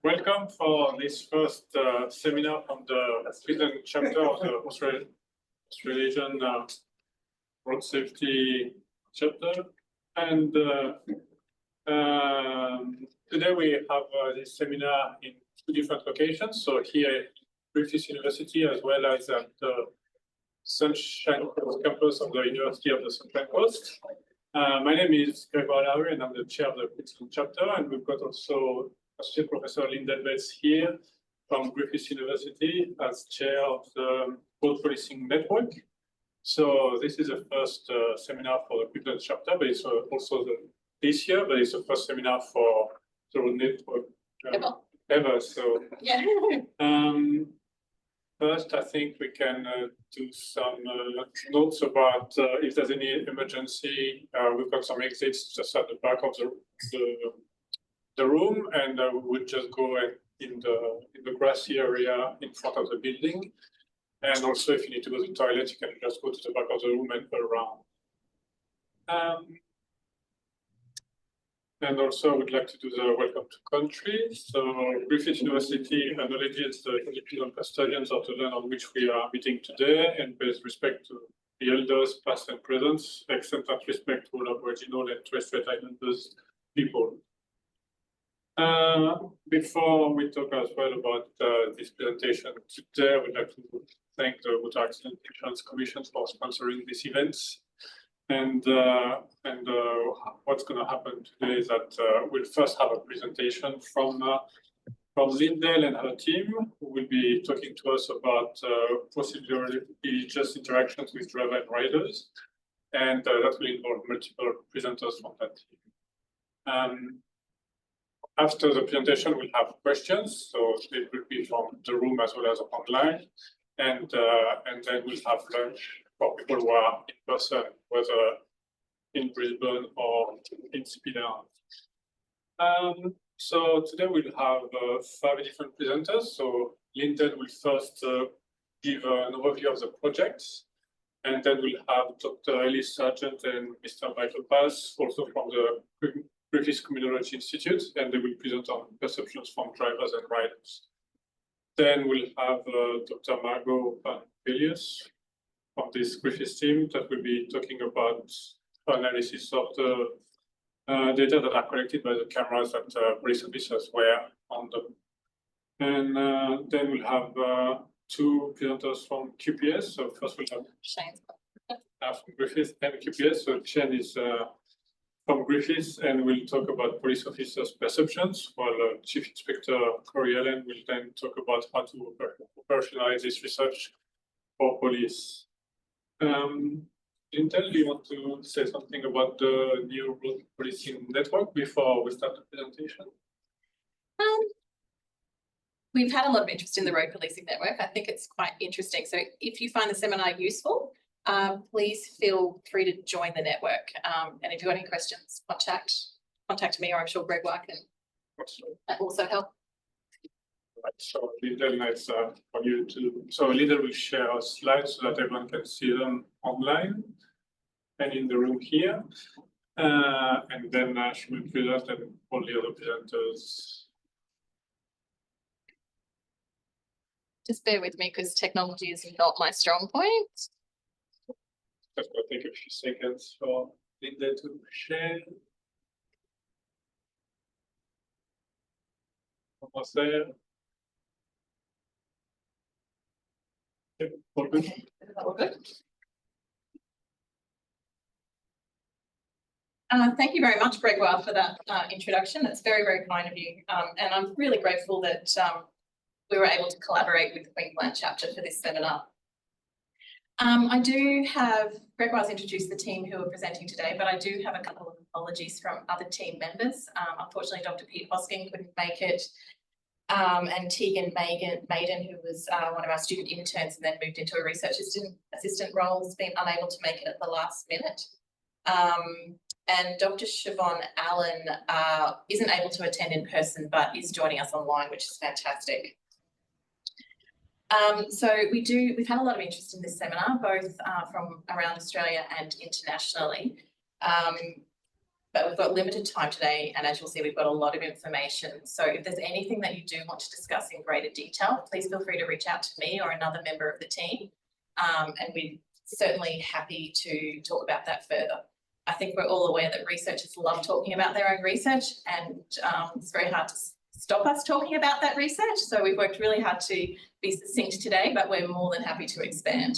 Welcome for this first seminar from the Queensland chapter of the Australian Road Safety Chapter. And today we have this seminar in two different locations. So here at Griffith University, as well as at the Sunshine Coast campus of the University of the Sunshine Coast. My name is Griffith, and I'm the chair of the Queensland chapter. And we've got also Associate Professor Lyndel here from Griffith University as chair of the Road Policing Network. So this is the first seminar for the Queensland chapter, but it's also this year, but it's the first seminar for the Road Network ever. So yeah. First, I think we can do some notes about if there's any emergency. We've got some exits just at the back of the room, and we would just go in the grassy area in front of the building. And also, if you need to go to the toilet, you can just go to the back of the room and go around. And also, I would like to do the welcome to country. So, Griffith University acknowledges the independent custodians of the land on which we are meeting today and pays respect to the elders, past and present, extend that respect to all Aboriginal and Torres Strait Islanders people. Before we talk as well about this presentation today, I would like to thank the Motor Accident Insurance Commission for sponsoring this event. And what's going to happen today is that we'll first have a presentation from Lyndel and her team, who will be talking to us about procedurally just interactions with driver and riders, and that will involve multiple presenters from that team. After the presentation, we'll have questions, so it will be from the room as well as online, and then we'll have lunch for people who are in person, whether in Brisbane or in Spiller. So today we'll have 5 different presenters. So Lyndel will first give an overview of the project, and then we'll have Dr. Ellis Sargent and Mr. Michael Paz, also from the Griffith Criminology Institute, and they will present on perceptions from drivers and riders. Then we'll have Dr. Margot Van-Velius from this Griffith team that will be talking about analysis of the data that are collected by the cameras that police officers wear on them. And then we'll have 2 presenters from QPS. So first we'll have Shane from Griffith and QPS. So Shane is from Griffith, and we'll talk about police officers' perceptions, while Chief Inspector Corey Allen will then talk about how to operationalize this research for police. Lyndel, do you want to say something about the new road policing network before we start the presentation? We've had a lot of interest in the road policing network. I think it's quite interesting. So if you find the seminar useful, please feel free to join the network. And if you've got any questions, contact me, or I'm sure Gregoire can also help. Right, so Lyndel, it's for you to. So Lyndel will share our slides so that everyone can see them online and in the room here. And then she will present, and all the other presenters. Just bear with me because technology is not my strong point. Just going to take a few seconds for Lyndel to share. Almost there. Okay, all good. Okay. All good. Thank you very much, Gregoire, for that introduction. It's very, very kind of you. And I'm really grateful that we were able to collaborate with the Queensland chapter for this seminar. I do have, Gregoire's introduced the team who are presenting today, but I do have a couple of apologies from other team members. Unfortunately, Dr. Pete Hosking couldn't make it, and Tegan Maiden, who was one of our student interns and then moved into a research assistant role, has been unable to make it at the last minute. And Dr. Siobhan Allen isn't able to attend in person, but is joining us online, which is fantastic. So we've had a lot of interest in this seminar, both from around Australia and internationally. but we've got limited time today, and as you'll see, we've got a lot of information. So if there's anything that you do want to discuss in greater detail, please feel free to reach out to me or another member of the team, and we're certainly happy to talk about that further. I think we're all aware that researchers love talking about their own research, and it's very hard to stop us talking about that research. So we've worked really hard to be succinct today, but we're more than happy to expand.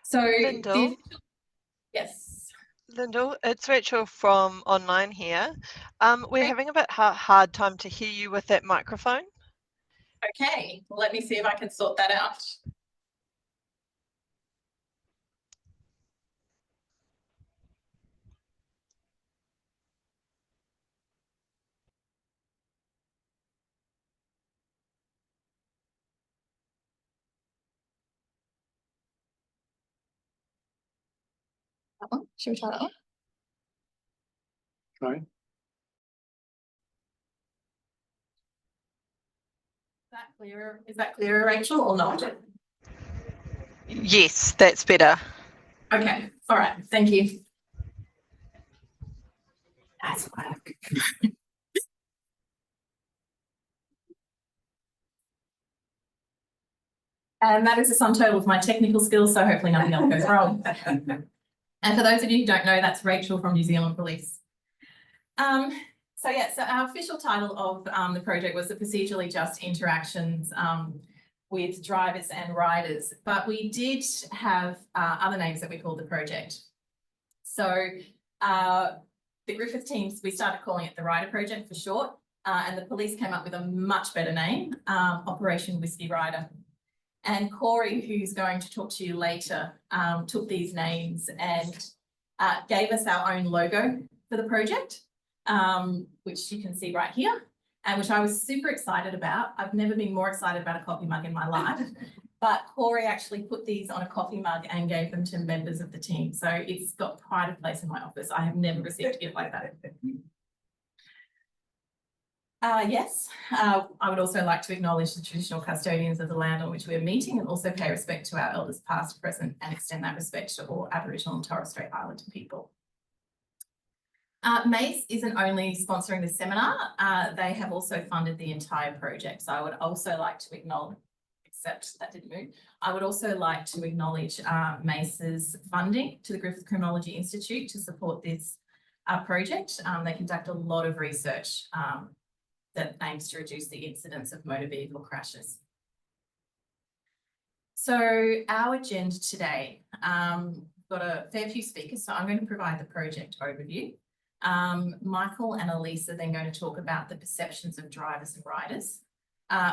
So Lyndel, yes. Lyndel, it's Rachel from online here. We're having a bit hard time to hear you with that microphone. Okay, let me see if I can sort that out. That one? Should we try that one? Try. Is that clearer, Rachel, or not? Yes, that's better. Okay, all right, thank you. Nice work. And that is the sum total of my technical skills, so hopefully nothing else goes wrong. And for those of you who don't know, that's Rachel from New Zealand Police. So our official title of the project was the Procedurally Just Interactions with Drivers and Riders, but we did have other names that we called the project. So the Griffith teams, we started calling it the Rider Project for short, and the police came up with a much better name, Operation Whiskey Rider. And Corey, who's going to talk to you later, took these names and gave us our own logo for the project, which you can see right here, and which I was super excited about. I've never been more excited about a coffee mug in my life, but Corey actually put these on a coffee mug and gave them to members of the team. So it's got pride of place in my office. I have never received a gift like that. Yes, I would also like to acknowledge the traditional custodians of the land on which we are meeting, and also pay respect to our elders past, present, and extend that respect to all Aboriginal and Torres Strait Islander people. MAIC isn't only sponsoring the seminar, they have also funded the entire project. So I would also like to acknowledge, except that didn't move, I would also like to acknowledge MAIC's funding to the Griffith Criminology Institute to support this project. They conduct a lot of research that aims to reduce the incidence of motor vehicle crashes. So our agenda today, got a fair few speakers, so I'm going to provide the project overview. Michael and Elisa are then going to talk about the perceptions of drivers and riders.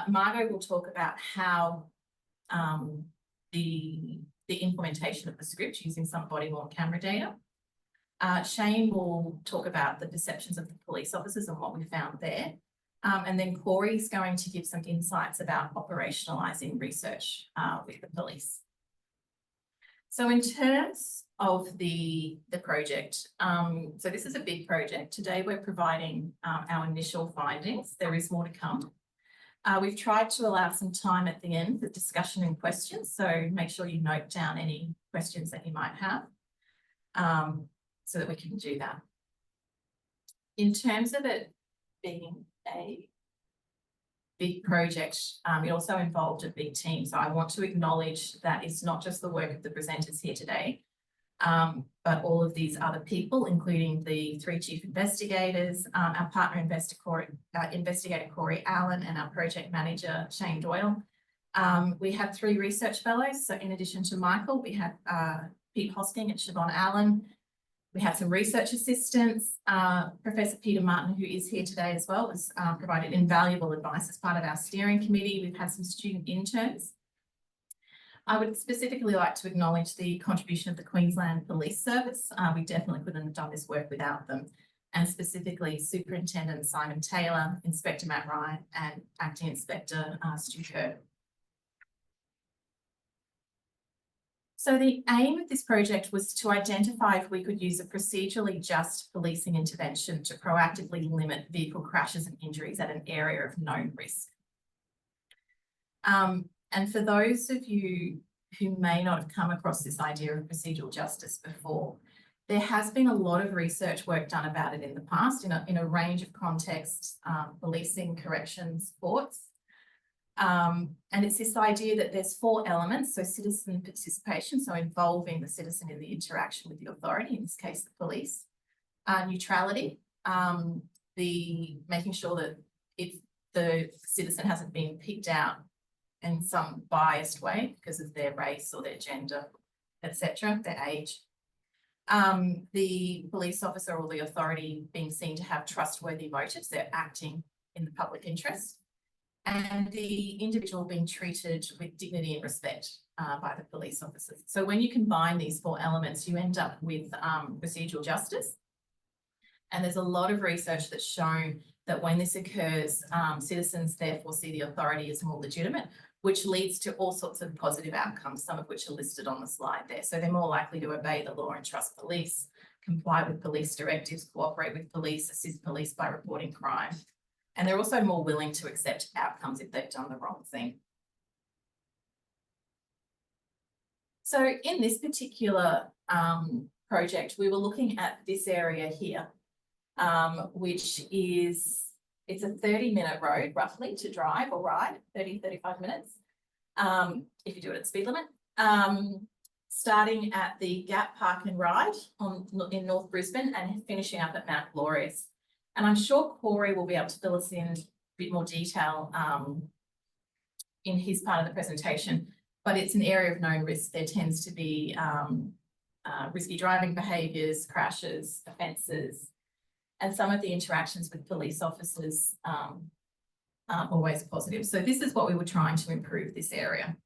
Margot will talk about how the implementation of the script using some body-worn camera data. Shane will talk about the perceptions of the police officers and what we found there. And then Corey's going to give some insights about operationalising research with the police. So in terms of the project, so this is a big project. Today we're providing our initial findings. There is more to come. We've tried to allow some time at the end for discussion and questions, so make sure you note down any questions that you might have so that we can do that. In terms of it being a big project, it also involved a big team. So I want to acknowledge that it's not just the work of the presenters here today, but all of these other people, including the 3 chief investigators, our partner investigator Corey Allen, and our project manager Shane Doyle. We had 3 research fellows. So in addition to Michael, we had Pete Hosking and Siobhan Allen. We had some research assistants. Professor Peter Martin, who is here today as well, has provided invaluable advice as part of our steering committee. We've had some student interns. I would specifically like to acknowledge the contribution of the Queensland Police Service. We definitely couldn't have done this work without them, and specifically Superintendent Simon Taylor, Inspector Matt Ryan, and Acting Inspector Stu Kerr. So the aim of this project was to identify if we could use a procedurally just policing intervention to proactively limit vehicle crashes and injuries at an area of known risk. And for those of you who may not have come across this idea of procedural justice before, There has been a lot of research work done about it in the past in a range of contexts, policing, corrections, courts. And it's this idea that there's 4 elements. So citizen participation, so involving the citizen in the interaction with the authority, in this case, the police. Neutrality, the making sure that if the citizen hasn't been picked out in some biased way because of their race or their gender, etc., their age. The police officer or the authority being seen to have trustworthy motives, they're acting in the public interest, and the individual being treated with dignity and respect by the police officers. So when you combine these 4 elements, you end up with procedural justice. And there's a lot of research that's shown that when this occurs, citizens therefore see the authority as more legitimate, which leads to all sorts of positive outcomes, some of which are listed on the slide there. So they're more likely to obey the law and trust police, comply with police directives, cooperate with police, assist police by reporting crime. And they're also more willing to accept outcomes if they've done the wrong thing. So in this particular project, we were looking at this area here, which is, it's a 30-minute road roughly to drive or ride, 35 minutes, if you do it at speed limit. Starting at the Gap Park and Ride in North Brisbane and finishing up at Mount Glorious. And I'm sure Corey will be able to fill us in a bit more detail in his part of the presentation, but it's an area of known risk. There tends to be risky driving behaviours, crashes, offences, and some of the interactions with police officers aren't always positive. So this is what we were trying to improve this area.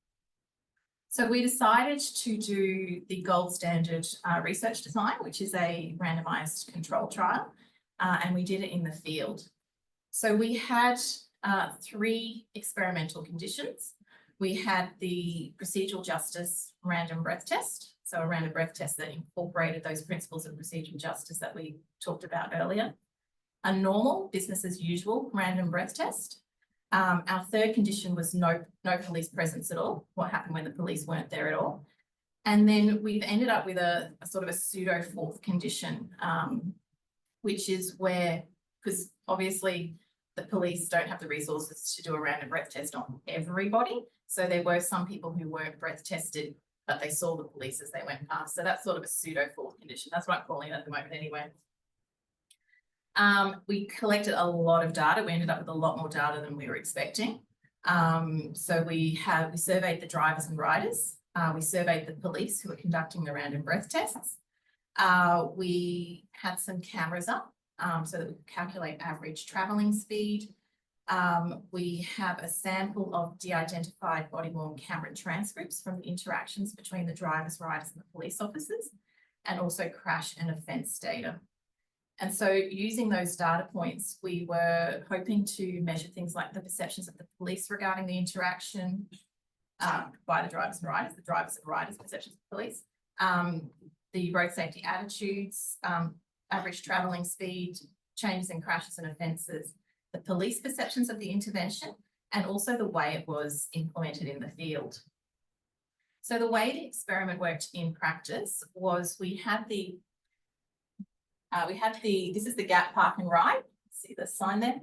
So we decided to do the gold standard research design, which is a randomised control trial, and we did it in the field. So we had 3 experimental conditions. We had the procedural justice random breath test, so a random breath test that incorporated those principles of procedural justice that we talked about earlier. A normal business as usual random breath test. Our 3rd condition was no police presence at all. What happened when the police weren't there at all? And then we've ended up with a sort of a pseudo 4th condition, which is where, because obviously the police don't have the resources to do a random breath test on everybody. So there were some people who weren't breath tested, but they saw the police as they went past. So that's sort of a pseudo 4th condition. That's what I'm calling it at the moment anyway. We collected a lot of data. We ended up with a lot more data than we were expecting. So we surveyed the drivers and riders. We surveyed the police who were conducting the random breath tests. We had some cameras up so that we could calculate average travelling speed. We have a sample of de-identified body-worn camera transcripts from the interactions between the drivers, riders and the police officers, and also crash and offence data. And so using those data points, we were hoping to measure things like the perceptions of the police regarding the interaction by the drivers and riders' perceptions of the police, the road safety attitudes, average travelling speed, changes in crashes and offences, the police perceptions of the intervention, and also the way it was implemented in the field. So the way the experiment worked in practice was we had the this is the Gap Park and Ride. See the sign there?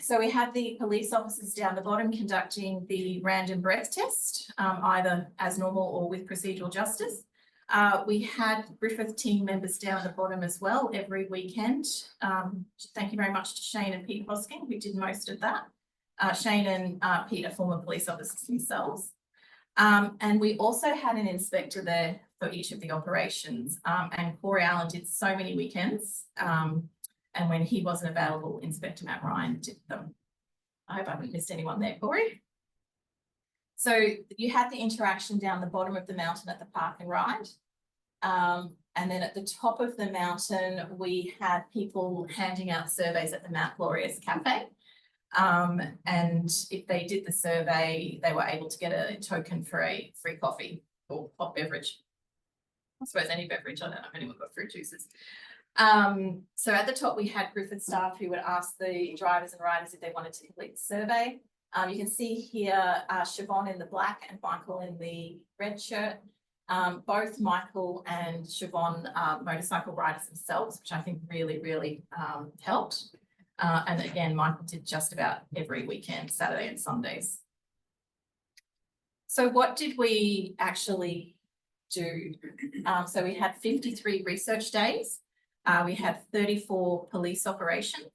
So we had the police officers down the bottom conducting the random breath test, either as normal or with procedural justice. We had Griffith team members down the bottom as well every weekend. Thank you very much to Shane and Pete Hosking, who did most of that. Shane and Pete are former police officers themselves. And we also had an inspector there for each of the operations. And Corey Allen did so many weekends. And when he wasn't available, Inspector Matt Ryan did them. I hope I haven't missed anyone there, Corey. So you had the interaction down the bottom of the mountain at the Park and Ride. And then at the top of the mountain, we had people handing out surveys at the Mount Glorious Cafe. And if they did the survey, they were able to get a token for a free coffee or hot beverage. I suppose any beverage, I don't know if anyone got fruit juices. So at the top, we had Griffith staff who would ask the drivers and riders if they wanted to complete the survey. You can see here Siobhan in the black and Michael in the red shirt. Both Michael and Siobhan are motorcycle riders themselves, which I think really helped. And again, Michael did just about every weekend, Saturday and Sundays. So what did we actually do? So we had 53 research days. We had 34 police operations.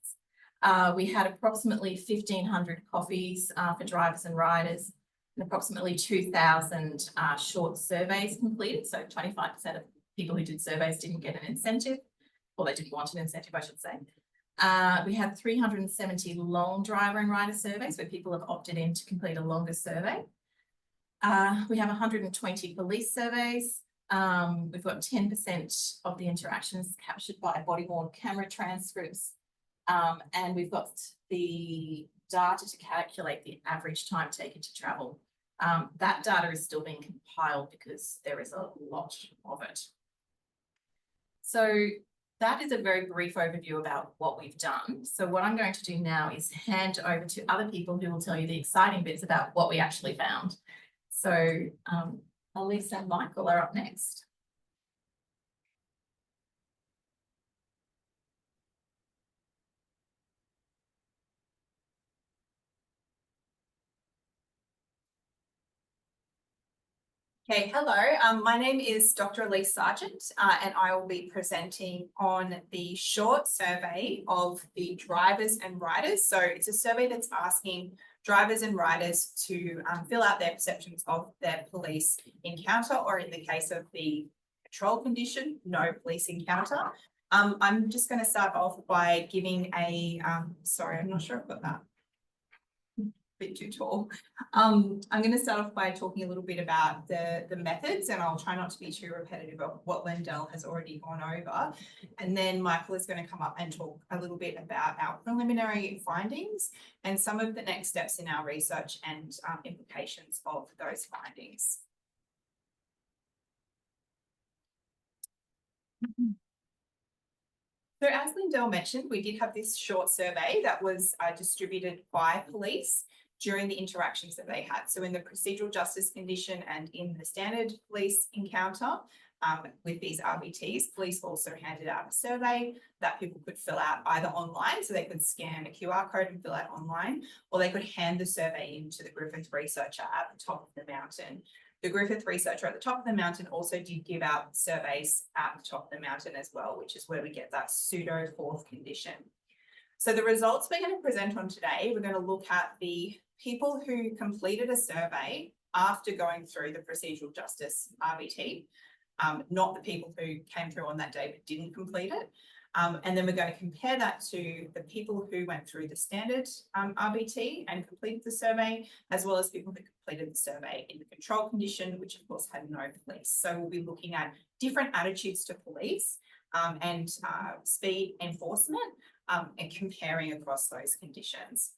We had approximately 1,500 coffees for drivers and riders, and approximately 2,000 short surveys completed. So 25% of people who did surveys didn't get an incentive, or they didn't want an incentive, I should say. We had 370 long driver and rider surveys where people have opted in to complete a longer survey. We have 120 police surveys. We've got 10% of the interactions captured by body-worn camera transcripts. And we've got the data to calculate the average time taken to travel. That data is still being compiled because there is a lot of it. So that is a very brief overview about what we've done. So what I'm going to do now is hand over to other people who will tell you the exciting bits about what we actually found. So Elise and Michael are up next. Okay, hello. My name is Dr. Elise Sargent, and I will be presenting on the short survey of the drivers and riders. So it's a survey that's asking drivers and riders to fill out their perceptions of their police encounter, or in the case of the patrol condition, no police encounter. I'm just going to start off by giving a, sorry, I'm not sure I've got that. Bit too tall. I'm going to start off by talking a little bit about the methods, and I'll try not to be too repetitive of what Lyndel has already gone over. And then Michael is going to come up and talk a little bit about our preliminary findings and some of the next steps in our research and implications of those findings. So as Lyndel mentioned, we did have this short survey that was distributed by police during the interactions that they had. So in the procedural justice condition and in the standard police encounter with these RBTs, police also handed out a survey that people could fill out either online, so they could scan a QR code and fill out online, or they could hand the survey in to the Griffith researcher at the top of the mountain. The Griffith researcher at the top of the mountain also did give out surveys at the top of the mountain as well, which is where we get that pseudo fourth condition. So the results we're going to present on today, we're going to look at the people who completed a survey after going through the procedural justice RBT, not the people who came through on that day but didn't complete it. And then we're going to compare that to the people who went through the standard RBT and completed the survey, as well as people who completed the survey in the control condition, which of course had no police. So we'll be looking at different attitudes to police and speed enforcement and comparing across those conditions.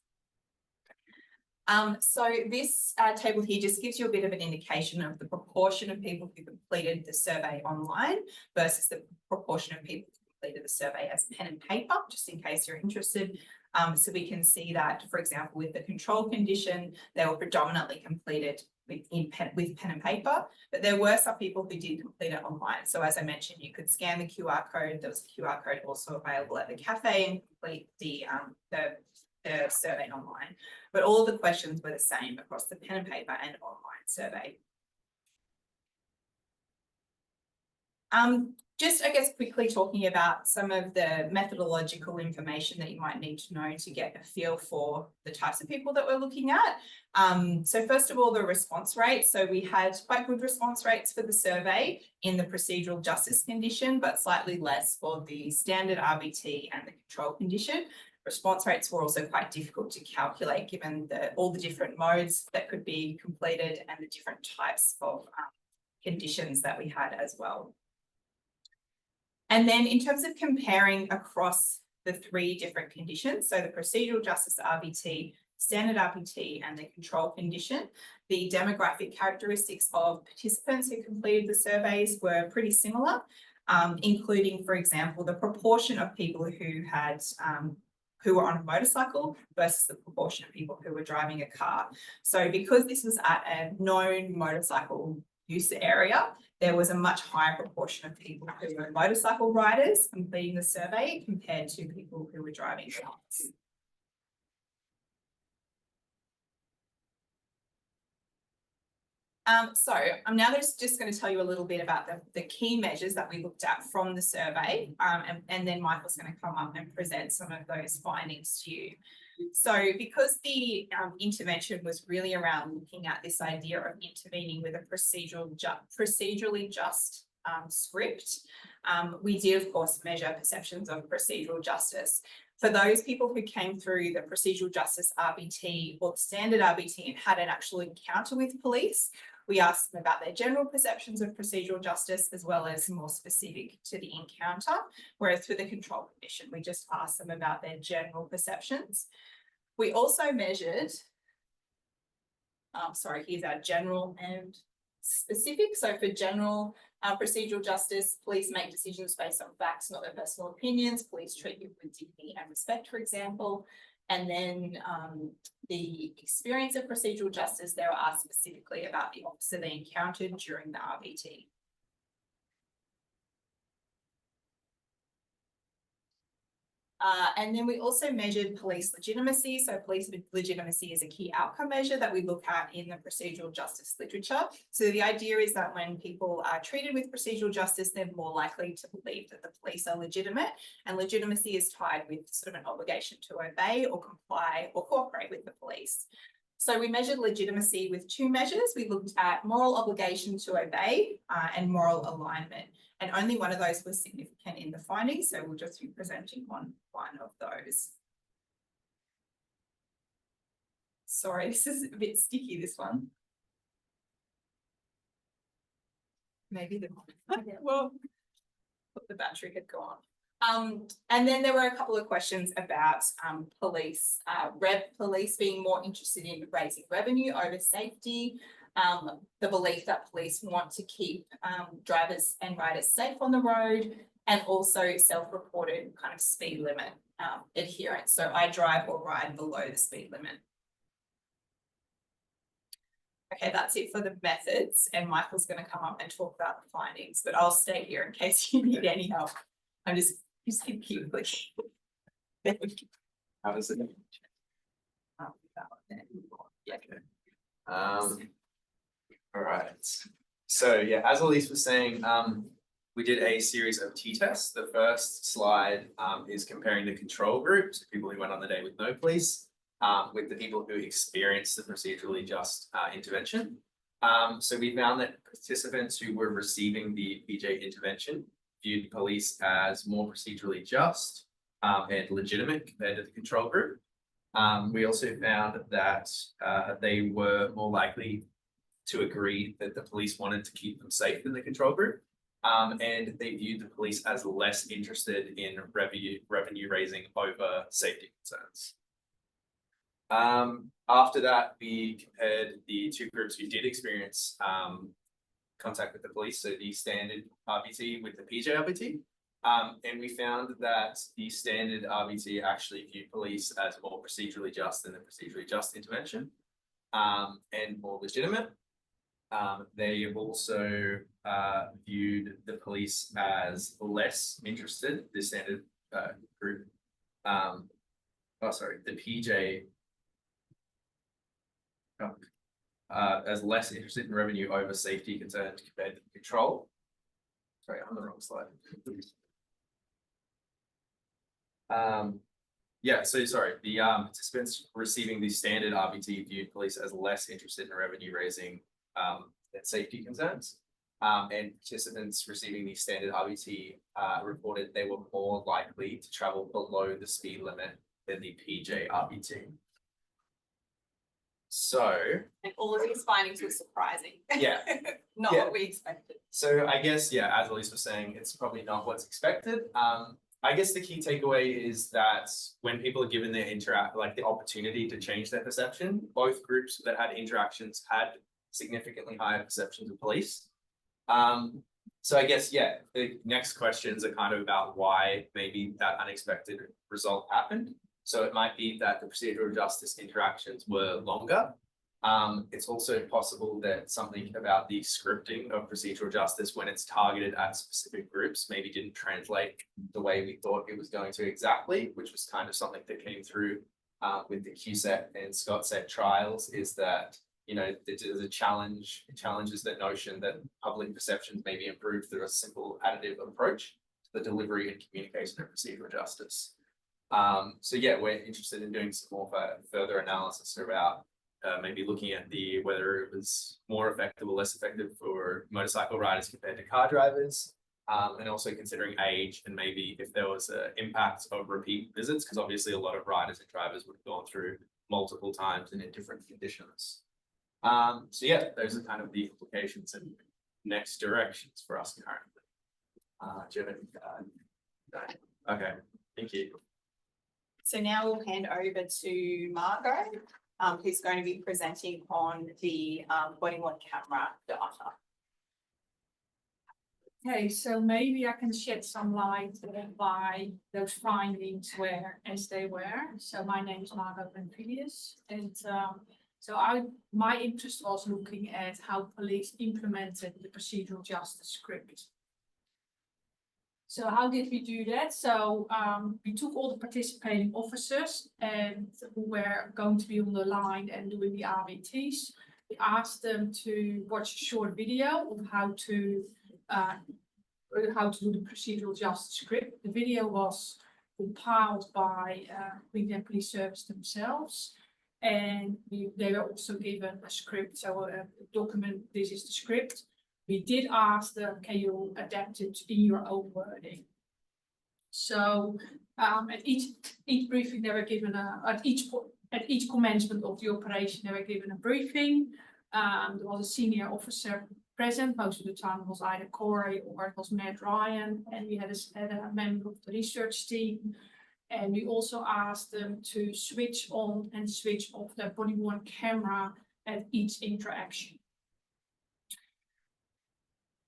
So this table here just gives you a bit of an indication of the proportion of people who completed the survey online versus the proportion of people who completed the survey as pen and paper, just in case you're interested. So we can see that, for example, with the control condition, they were predominantly completed with pen and paper, but there were some people who did complete it online. So as I mentioned, you could scan the QR code. There was a QR code also available at the cafe and complete the survey online. But all of the questions were the same across the pen and paper and online survey. Just, I guess, quickly talking about some of the methodological information that you might need to know to get a feel for the types of people that we're looking at. So first of all, the response rate. So we had quite good response rates for the survey in the procedural justice condition, but slightly less for the standard RBT and the control condition. Response rates were also quite difficult to calculate given all the different modes that could be completed and the different types of conditions that we had as well. And then in terms of comparing across the three different conditions, so the procedural justice RBT, standard RBT and the control condition, the demographic characteristics of participants who completed the surveys were pretty similar, including, for example, the proportion of people who had who were on a motorcycle versus the proportion of people who were driving a car. So because this was at a known motorcycle use area, there was a much higher proportion of people who were motorcycle riders completing the survey compared to people who were driving cars. So I'm now just going to tell you a little bit about the key measures that we looked at from the survey, and then Michael's going to come up and present some of those findings to you. So because the intervention was really around looking at this idea of intervening with a procedurally just script, we did of course measure perceptions of procedural justice. For those people who came through the procedural justice RBT or the standard RBT and had an actual encounter with police, we asked them about their general perceptions of procedural justice as well as more specific to the encounter, whereas for the control commission, we just asked them about their general perceptions. We also measured, here's our general and specific. So for general procedural justice, police make decisions based on facts, not their personal opinions. Police treat you with dignity and respect, for example. And then the experience of procedural justice, they were asked specifically about the officer they encountered during the RBT. And then we also measured police legitimacy. So police legitimacy is a key outcome measure that we look at in the procedural justice literature. So the idea is that when people are treated with procedural justice, they're more likely to believe that the police are legitimate, and legitimacy is tied with sort of an obligation to obey or comply or cooperate with the police. So we measured legitimacy with two measures. We looked at moral obligation to obey and moral alignment. And only one of those was significant in the findings, so we'll just be presenting on one of those. Sorry, this is a bit sticky, this one. Maybe the well, the battery had gone. And then there were a couple of questions about police being more interested in raising revenue over safety. The belief that police want to keep drivers and riders safe on the road, and also self-reported kind of speed limit adherence. So I drive or ride below the speed limit. Okay, that's it for the methods, and Michael's going to come up and talk about the findings, but I'll stay here in case you need any help. I'm just keep clicking. How does it? Yeah. All right. So yeah, as Elise was saying, we did a series of t-tests. The first slide is comparing the control group, so people who went on the day with no police, with the people who experienced the procedurally just intervention. So we found that participants who were receiving the PJ intervention viewed police as more procedurally just and legitimate compared to the control group. We also found that they were more likely to agree that the police wanted to keep them safe than the control group. And they viewed the police as less interested in revenue raising over safety concerns. After that, we compared the two groups who did experience contact with the police, so the standard RBT with the PJ RBT. And we found that the standard RBT actually viewed police as more procedurally just than the procedurally just intervention, and more legitimate. They also viewed the police as less interested, the standard group, the PJ, as less interested in revenue over safety concerns compared to the control. Sorry, I'm on the wrong slide. Yeah, so sorry, the participants receiving the standard RBT viewed police as less interested in revenue raising than safety concerns. And participants receiving the standard RBT reported they were more likely to travel below the speed limit than the PJ RBT. So, and all of these findings were surprising. Yeah. Not what we expected. So I guess, yeah, as Elise was saying, it's probably not what's expected. I guess the key takeaway is that when people are given their the opportunity to change their perception, both groups that had interactions had significantly higher perceptions of police. So I guess, yeah, the next questions are kind of about why maybe that unexpected result happened. So it might be that the procedural justice interactions were longer, It's also possible that something about the scripting of procedural justice when it's targeted at specific groups maybe didn't translate the way we thought it was going to exactly, which was kind of something that came through with the QSET and ScotSET trials, is that, you know, there's a challenge. It challenges that notion that public perceptions may be improved through a simple additive approach to the delivery and communication of procedural justice. So yeah, we're interested in doing some more further analysis about maybe looking at whether it was more effective or less effective for motorcycle riders compared to car drivers, and also considering age and maybe if there was an impact of repeat visits, because obviously a lot of riders and drivers would have gone through multiple times and in different conditions. So yeah, those are kind of the implications and next directions for us currently. Do you have any? No. Okay, thank you. So now we'll hand over to Margot, who's going to be presenting on the body-worn camera data. Okay, so maybe I can shed some light on why those findings were as they were. So my name is Margot Benfilius, and my interest was looking at how police implemented the procedural justice script. So how did we do that? So we took all the participating officers and who were going to be on the line and doing the RBTs. We asked them to watch a short video of how to do the procedural justice script. The video was compiled by Queensland Police Service themselves, and they were also given a script, so a document. This is the script. We did ask them, can you adapt it in your own wording? So at each briefing, they were given at each commencement of the operation, they were given a briefing. There was a senior officer present. Most of the time it was either Corey or it was Matt Ryan, and we had a member of the research team. And we also asked them to switch on and switch off their body-worn camera at each interaction.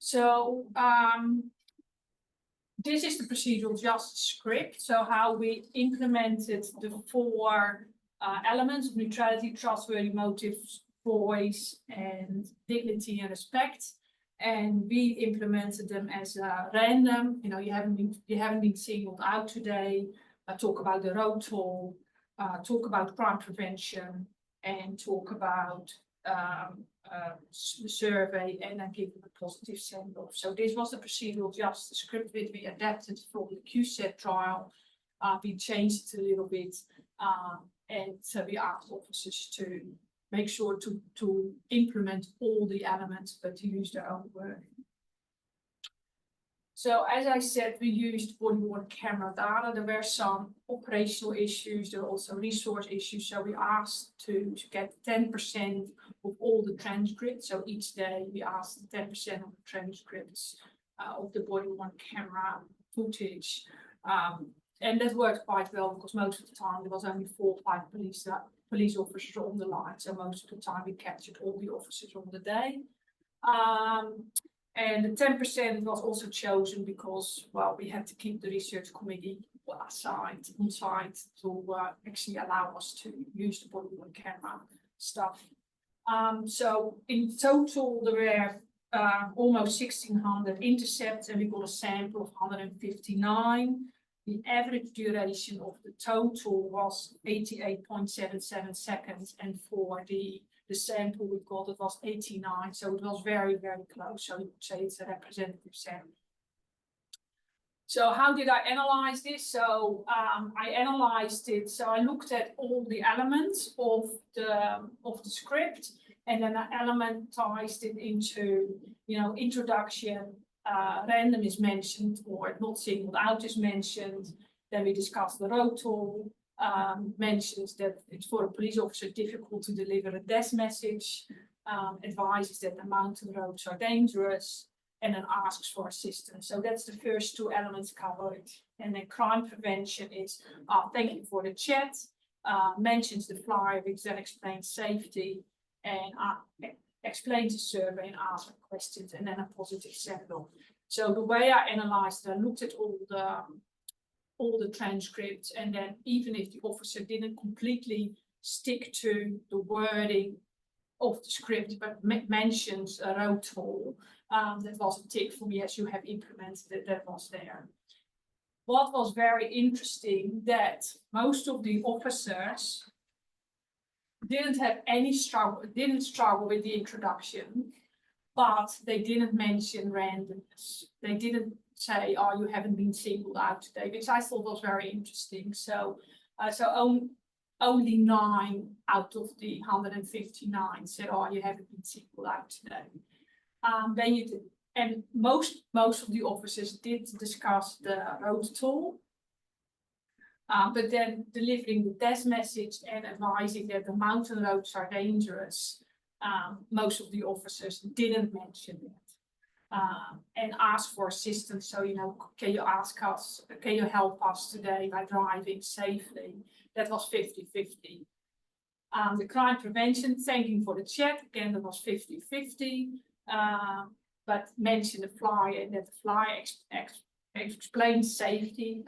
So this is the procedural justice script. So how we implemented the 4 elements of neutrality, trustworthy motives, voice, and dignity and respect. And we implemented them as random. You know, you haven't been singled out today. Talk about the road toll, talk about crime prevention, and talk about the survey, and then give them a positive send-off. So this was the procedural justice script which we adapted from the QSET trial. We changed it a little bit, and so we asked officers to make sure to implement all the elements, but to use their own wording. So as I said, we used body-worn camera data. There were some operational issues. There were also resource issues. So we asked to get 10% of all the transcripts. So each day we asked 10% of the transcripts of the body-worn camera footage. And that worked quite well because most of the time there was only 4 or 5 police officers on the line. So most of the time we captured all the officers on the day. And the 10% was also chosen because, well, we had to keep the research committee on site to actually allow us to use the body-worn camera stuff. So in total, there were almost 1,600 intercepts, and we got a sample of 159. The average duration of the total was 88.77 seconds, and for the sample we got, it was 89, so it was very, very close. So you could say it's a representative sample. So how did I analyze this? So I analyzed it. So I looked at all the elements of the script, and then I elementized it into, you know, introduction. Random is mentioned, or not singled out is mentioned. Then we discussed the road toll. Mentions that it's for a police officer difficult to deliver a death message, advises that the mountain roads are dangerous, and then asks for assistance. So that's the first 2 elements covered. And then crime prevention is, thank you for the chat, mentions the flyer, which then explains safety, and explains the survey and asks questions, and then a positive send-off. So the way I analyzed it, I looked at all the transcripts, and then even if the officer didn't completely stick to the wording of the script, but mentions a road toll. That was a tick for me as you have implemented it, that was there. What was very interesting that most of the officers didn't have any struggle, didn't struggle with the introduction, but they didn't mention randomness. They didn't say, oh, you haven't been singled out today, which I thought was very interesting. So, only 9 out of the 159 said, oh, you haven't been singled out today. Then you did, and most of the officers did discuss the road toll. But then delivering the test message and advising that the mountain roads are dangerous, most of the officers didn't mention it. And ask for assistance. So, you know, can you help us today by driving safely? That was 50-50. The crime prevention, thanking for the chat, again, that was 50-50. But mention the flyer, and that the flyer explains safety,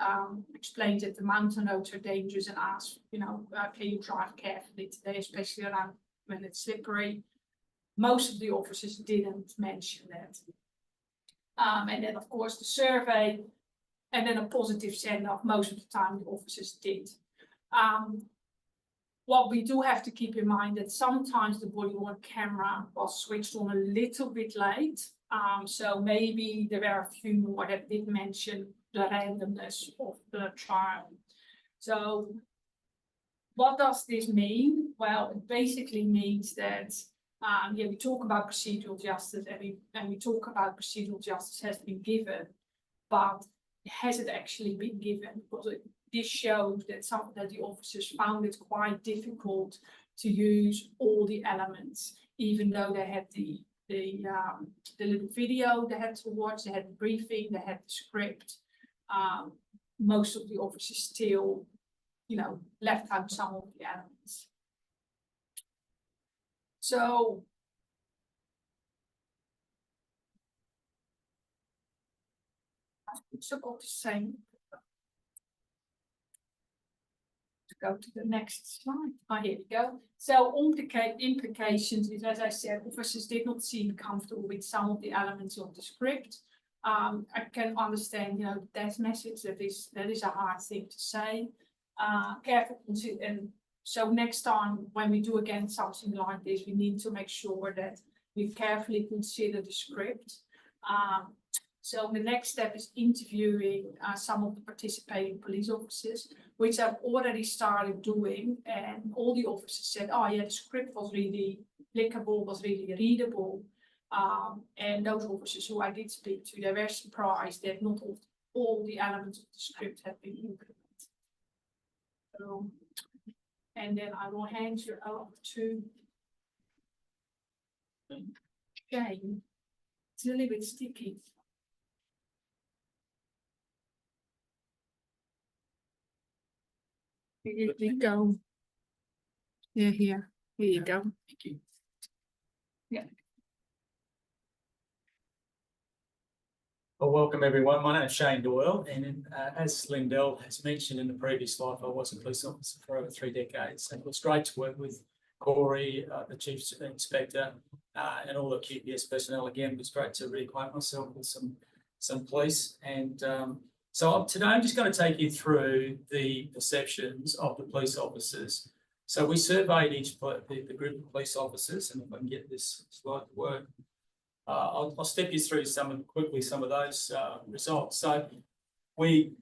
explains that the mountain roads are dangerous, and asks, you know, can you drive carefully today, especially around when it's slippery. Most of the officers didn't mention that. And then, of course, the survey, and then a positive send-off. Most of the time, the officers did. What we do have to keep in mind that sometimes the body-worn camera was switched on a little bit late. So maybe there were a few more that did mention the randomness of the trial. So what does this mean? Well, it basically means that yeah, we talk about procedural justice, and we talk about procedural justice has been given, but has it actually been given? Because this shows that the officers found it quite difficult to use all the elements, even though they had the little video they had to watch, they had the briefing, they had the script. Most of the officers still, you know, left out some of the elements. So I've got the same. Go to the next slide. Here we go. So implications is, as I said, officers did not seem comfortable with some of the elements of the script. I can understand, you know, the test message, that is a hard thing to say. Careful, and so next time when we do again something like this, we need to make sure that we carefully consider the script. So the next step is interviewing some of the participating police officers, which I've already started doing, and all the officers said, oh yeah, the script was really applicable, was really readable. And those officers who I did speak to, they were surprised that not all the elements of the script had been implemented. So, and then I will hand you over to Jane. It's a little bit sticky. Here we go. Here you go. Thank you. Yeah. Well, welcome everyone. My name is Shane Doyle, and as Lyndel has mentioned in the previous life, I was a police officer for over 3 decades, and it was great to work with Corey, the Chief Inspector, and all the QPS personnel. Again, it was great to reacquaint myself with some police. And so today I'm just going to take you through the perceptions of the police officers. So we surveyed the group of police officers, and if I can get this slide to work, I'll step you through quickly some of those results. So we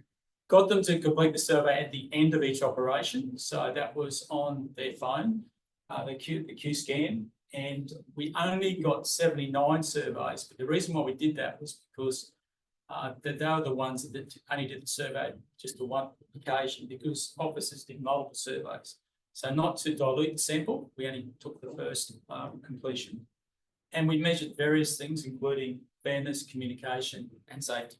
got them to complete the survey at the end of each operation. So that was on their phone, the Q scan, and we only got 79 surveys. But the reason why we did that was because they were the ones that only did the survey just for one occasion, because officers did multiple surveys. So not to dilute the sample, we only took the first completion. And we measured various things, including fairness, communication, and safety.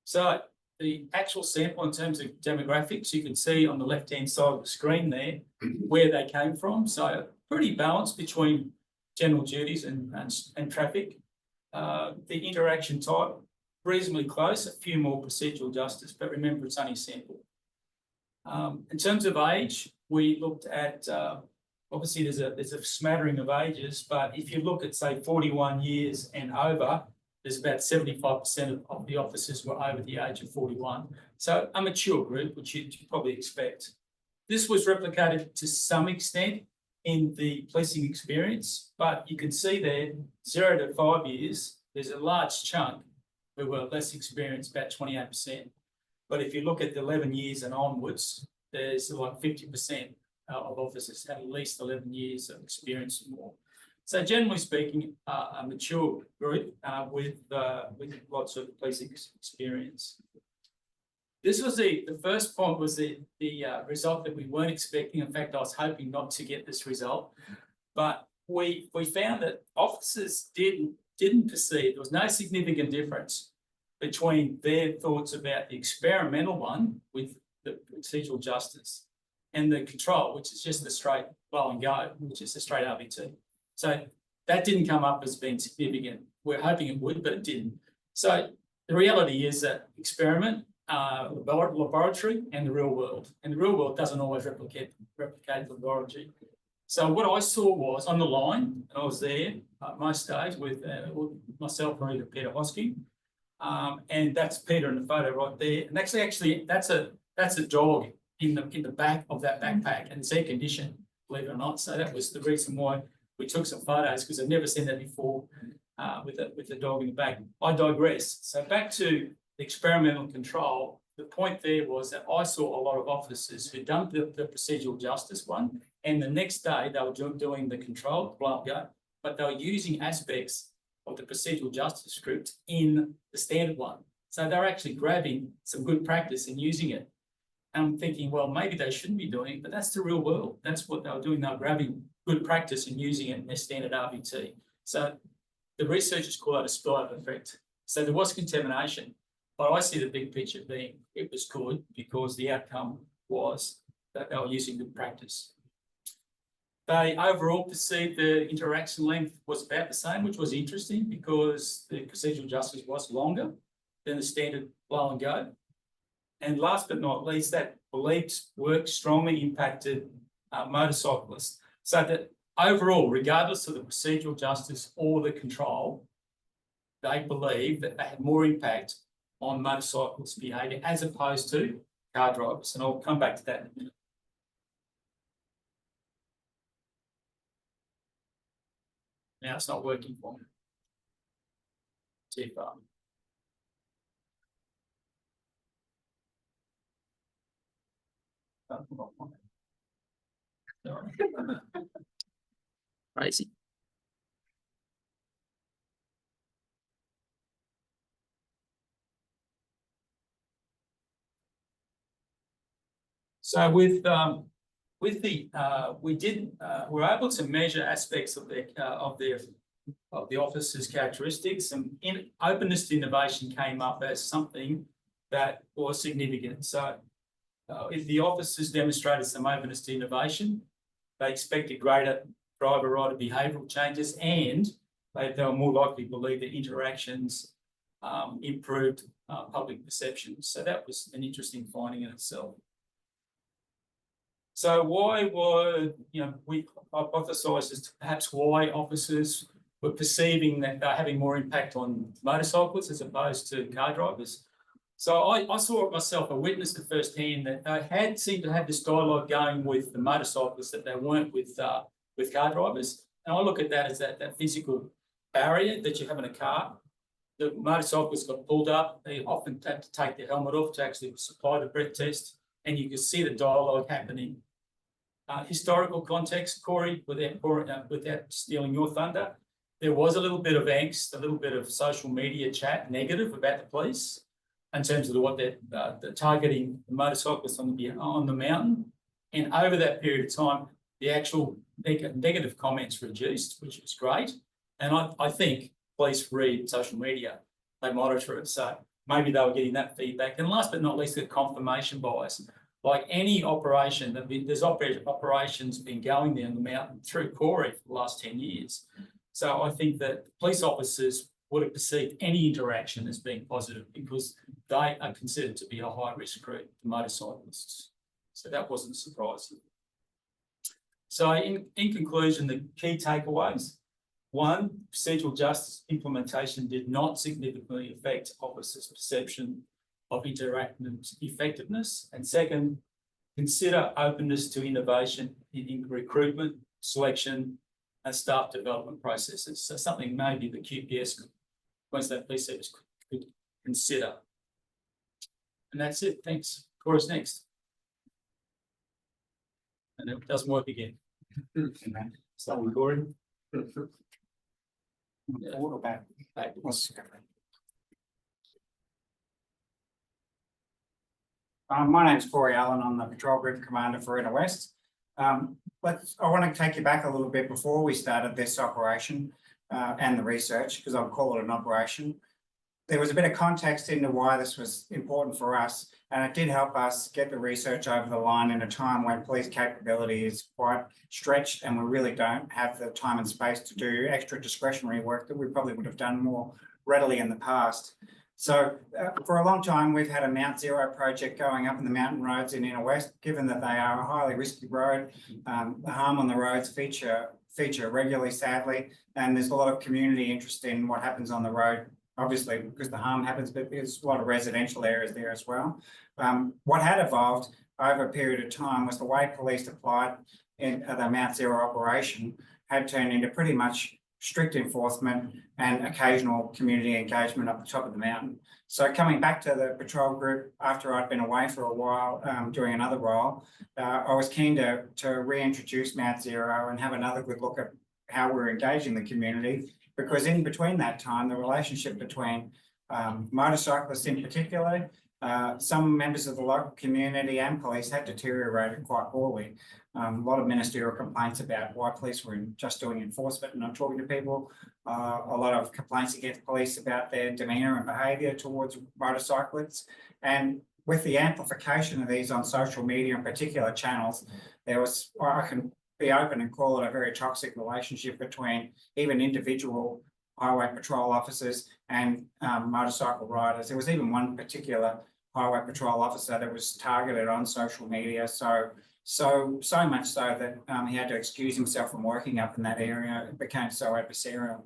So the actual sample in terms of demographics, you can see on the left-hand side of the screen there where they came from. So pretty balanced between general duties and traffic. The interaction type, reasonably close, a few more procedural justice, but remember it's only a sample. In terms of age, we looked at obviously there's a smattering of ages, but if you look at, say, 41 years and over, there's about 75% of the officers were over the age of 41. So a mature group, which you'd probably expect. This was replicated to some extent in the policing experience, but you can see there, 0 to 5 years, there's a large chunk who were less experienced, about 28%. But if you look at the 11 years and onwards, there's like 50% of officers had at least 11 years of experience or more. So generally speaking, a mature group with lots of policing experience. This was the first point was the result that we weren't expecting. In fact, I was hoping not to get this result, but we found that officers didn't perceive, there was no significant difference between their thoughts about the experimental one with the procedural justice and the control, which is just the straight blow and go, which is a straight RBT. So that didn't come up as being significant. We're hoping it would, but it didn't. So the reality is that experiment, laboratory, and the real world. And the real world doesn't always replicate the laboratory. So what I saw was on the line, and I was there most days with myself and either Peter Hosking, and that's Peter in the photo right there. And actually that's a dog in the back of that backpack, and it's air conditioned, believe it or not. So that was the reason why we took some photos, because I've never seen that before with the dog in the back. I digress. So back to the experimental control. The point there was that I saw a lot of officers who'd done the procedural justice one, and the next day they were doing the control, blow and go, but they were using aspects of the procedural justice script in the standard one. So they're actually grabbing some good practice and using it. And I'm thinking, well, maybe they shouldn't be doing it, but that's the real world. That's what they were doing. They were grabbing good practice and using it in their standard RBT. So the researchers call that a spillover effect. So there was contamination, but I see the big picture being it was good because the outcome was that they were using good practice. They overall perceived the interaction length was about the same, which was interesting because the procedural justice was longer than the standard blow and go. And last but not least, that believed work strongly impacted motorcyclists. So that overall, regardless of the procedural justice or the control, they believe that they had more impact on motorcyclists' behaviour as opposed to car drivers. And I'll come back to that in a minute. Now it's not working for me. Too far. Crazy. So we were able to measure aspects of the officers' characteristics, and openness to innovation came up as something that was significant. So if the officers demonstrated some openness to innovation, they expected greater driver-rider behavioural changes, and they were more likely to believe that interactions improved public perception. So that was an interesting finding in itself. So why were, we hypothesised as to perhaps why officers were perceiving that they're having more impact on motorcyclists as opposed to car drivers. So I saw it myself, I witnessed it firsthand that they seemed to have this dialogue going with the motorcyclists that they weren't with car drivers. And I look at that as that physical barrier that you have in a car. The motorcyclists got pulled up, they often had to take their helmet off to actually supply the breath test, and you can see the dialogue happening. Historical context, Corey, without stealing your thunder, there was a little bit of angst, a little bit of social media chat, negative about the police in terms of what they're targeting the motorcyclists on the mountain. And over that period of time, the actual negative comments reduced, which was great. And I think police read social media, they monitor it. So maybe they were getting that feedback. And last but not least, the confirmation bias. Like any operation, there's operations been going there on the mountain through Corey for the last 10 years. So I think that police officers would have perceived any interaction as being positive because they are considered to be a high-risk group, the motorcyclists. So that wasn't surprising. So in conclusion, the key takeaways. One, procedural justice implementation did not significantly affect officers' perception of interactive effectiveness. And second, consider openness to innovation in recruitment, selection, and staff development processes. So something maybe the QPS, Queensland Police Service, could consider. And that's it. Thanks. Cora's next. And it doesn't work again. Start recording. What about that? My name's Corey Allen. I'm the Patrol Group Commander for Inner West. I want to take you back a little bit before we started this operation and the research, because I'll call it an operation. There was a bit of context into why this was important for us, and it did help us get the research over the line in a time when police capability is quite stretched and we really don't have the time and space to do extra discretionary work that we probably would have done more readily in the past. So for a long time, we've had a Mount Zero project going up in the mountain roads in Inner West, given that they are a highly risky road. The harm on the roads feature regularly, sadly, and there's a lot of community interest in what happens on the road, obviously because the harm happens, but there's a lot of residential areas there as well. What had evolved over a period of time was the way police applied in the Mount Zero operation had turned into pretty much strict enforcement and occasional community engagement up the top of the mountain. So coming back to the patrol group after I'd been away for a while doing another role, I was keen to reintroduce Mount Zero and have another good look at how we're engaging the community, because in between that time, the relationship between motorcyclists in particular, some members of the local community and police had deteriorated quite poorly. A lot of ministerial complaints about why police were just doing enforcement and not talking to people. A lot of complaints against police about their demeanour and behaviour towards motorcyclists. And with the amplification of these on social media and particular channels, there was, I can be open and call it a very toxic relationship between even individual highway patrol officers and motorcycle riders. There was even one particular highway patrol officer that was targeted on social media. So much so that he had to excuse himself from working up in that area. It became so adversarial.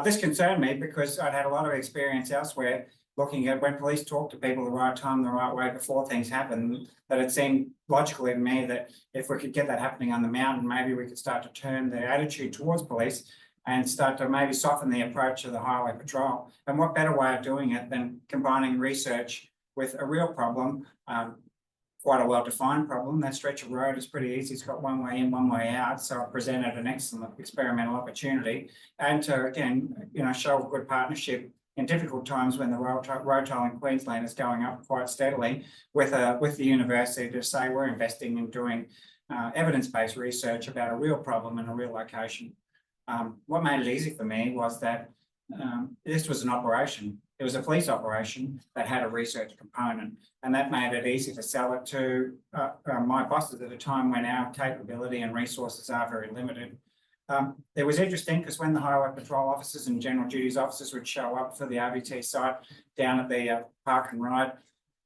This concerned me because I'd had a lot of experience elsewhere looking at when police talk to people the right time, the right way before things happen, that it seemed logical to me that if we could get that happening on the mountain, maybe we could start to turn the attitude towards police and start to maybe soften the approach of the highway patrol. And what better way of doing it than combining research with a real problem, quite a well-defined problem. That stretch of road is pretty easy. It's got one way in, one way out. So it presented an excellent experimental opportunity. And to, again, show a good partnership in difficult times when the road toll in Queensland is going up quite steadily with the university to say we're investing in doing evidence-based research about a real problem in a real location. What made it easy for me was that this was an operation. It was a police operation that had a research component, and that made it easy to sell it to my bosses at a time when our capability and resources are very limited. It was interesting because when the highway patrol officers and general duties officers would show up for the RBT site down at the park and ride,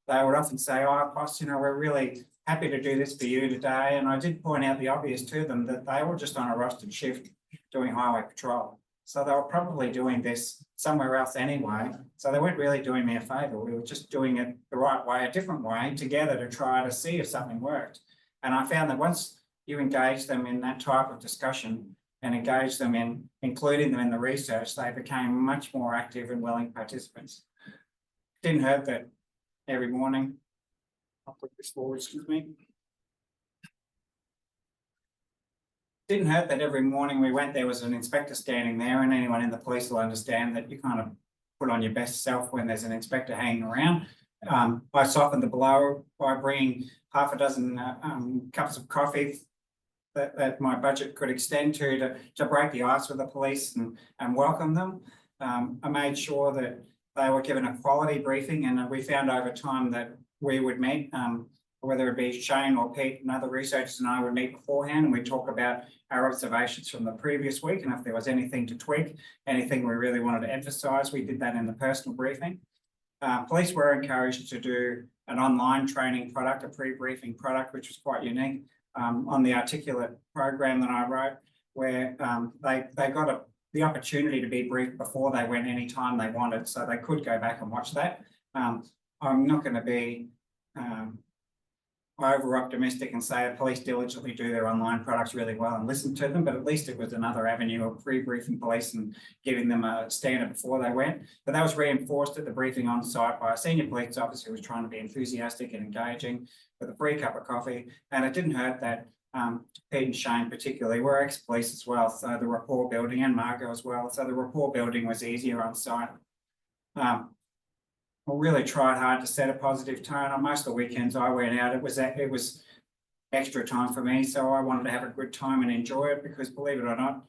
they would often say, "Oh, boss, we're really happy to do this for you today." And I did point out the obvious to them that they were just on a rostered shift doing highway patrol. So they were probably doing this somewhere else anyway. So they weren't really doing me a favour. We were just doing it the right way, a different way together to try to see if something worked. And I found that once you engage them in that type of discussion and engage them in including them in the research, they became much more active and willing participants. Didn't hurt that every morning. I'll put this forward, excuse me. Didn't hurt that every morning we went, there was an inspector standing there, and anyone in the police will understand that you kind of put on your best self when there's an inspector hanging around. I softened the blow by bringing half a dozen cups of coffee that my budget could extend to break the ice with the police and welcome them. I made sure that they were given a quality briefing, and we found over time that we would meet, whether it be Shane or Pete and other researchers and I would meet beforehand, and we'd talk about our observations from the previous week, and if there was anything to tweak, anything we really wanted to emphasise, we did that in the personal briefing. Police were encouraged to do an online training product, a pre-briefing product, which was quite unique. on the articulate program that I wrote, where they got the opportunity to be briefed before they went anytime they wanted, so they could go back and watch that. I'm not going to be over optimistic and say the police diligently do their online products really well and listen to them, but at least it was another avenue of pre-briefing police and giving them a standard before they went. But that was reinforced at the briefing on site by a senior police officer who was trying to be enthusiastic and engaging with a free cup of coffee. And it didn't hurt that Pete and Shane particularly were ex-police as well, so the rapport building, and Margot as well, so the rapport building was easier on site. I really tried hard to set a positive tone. On most of the weekends I went out, it was extra time for me, so I wanted to have a good time and enjoy it, because believe it or not,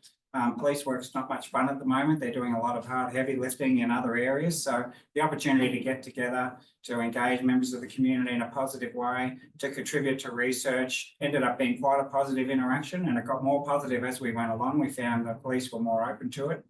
police work's not much fun at the moment. They're doing a lot of hard, heavy lifting in other areas. So the opportunity to get together, to engage members of the community in a positive way, to contribute to research, ended up being quite a positive interaction, and it got more positive as we went along. We found the police were more open to it.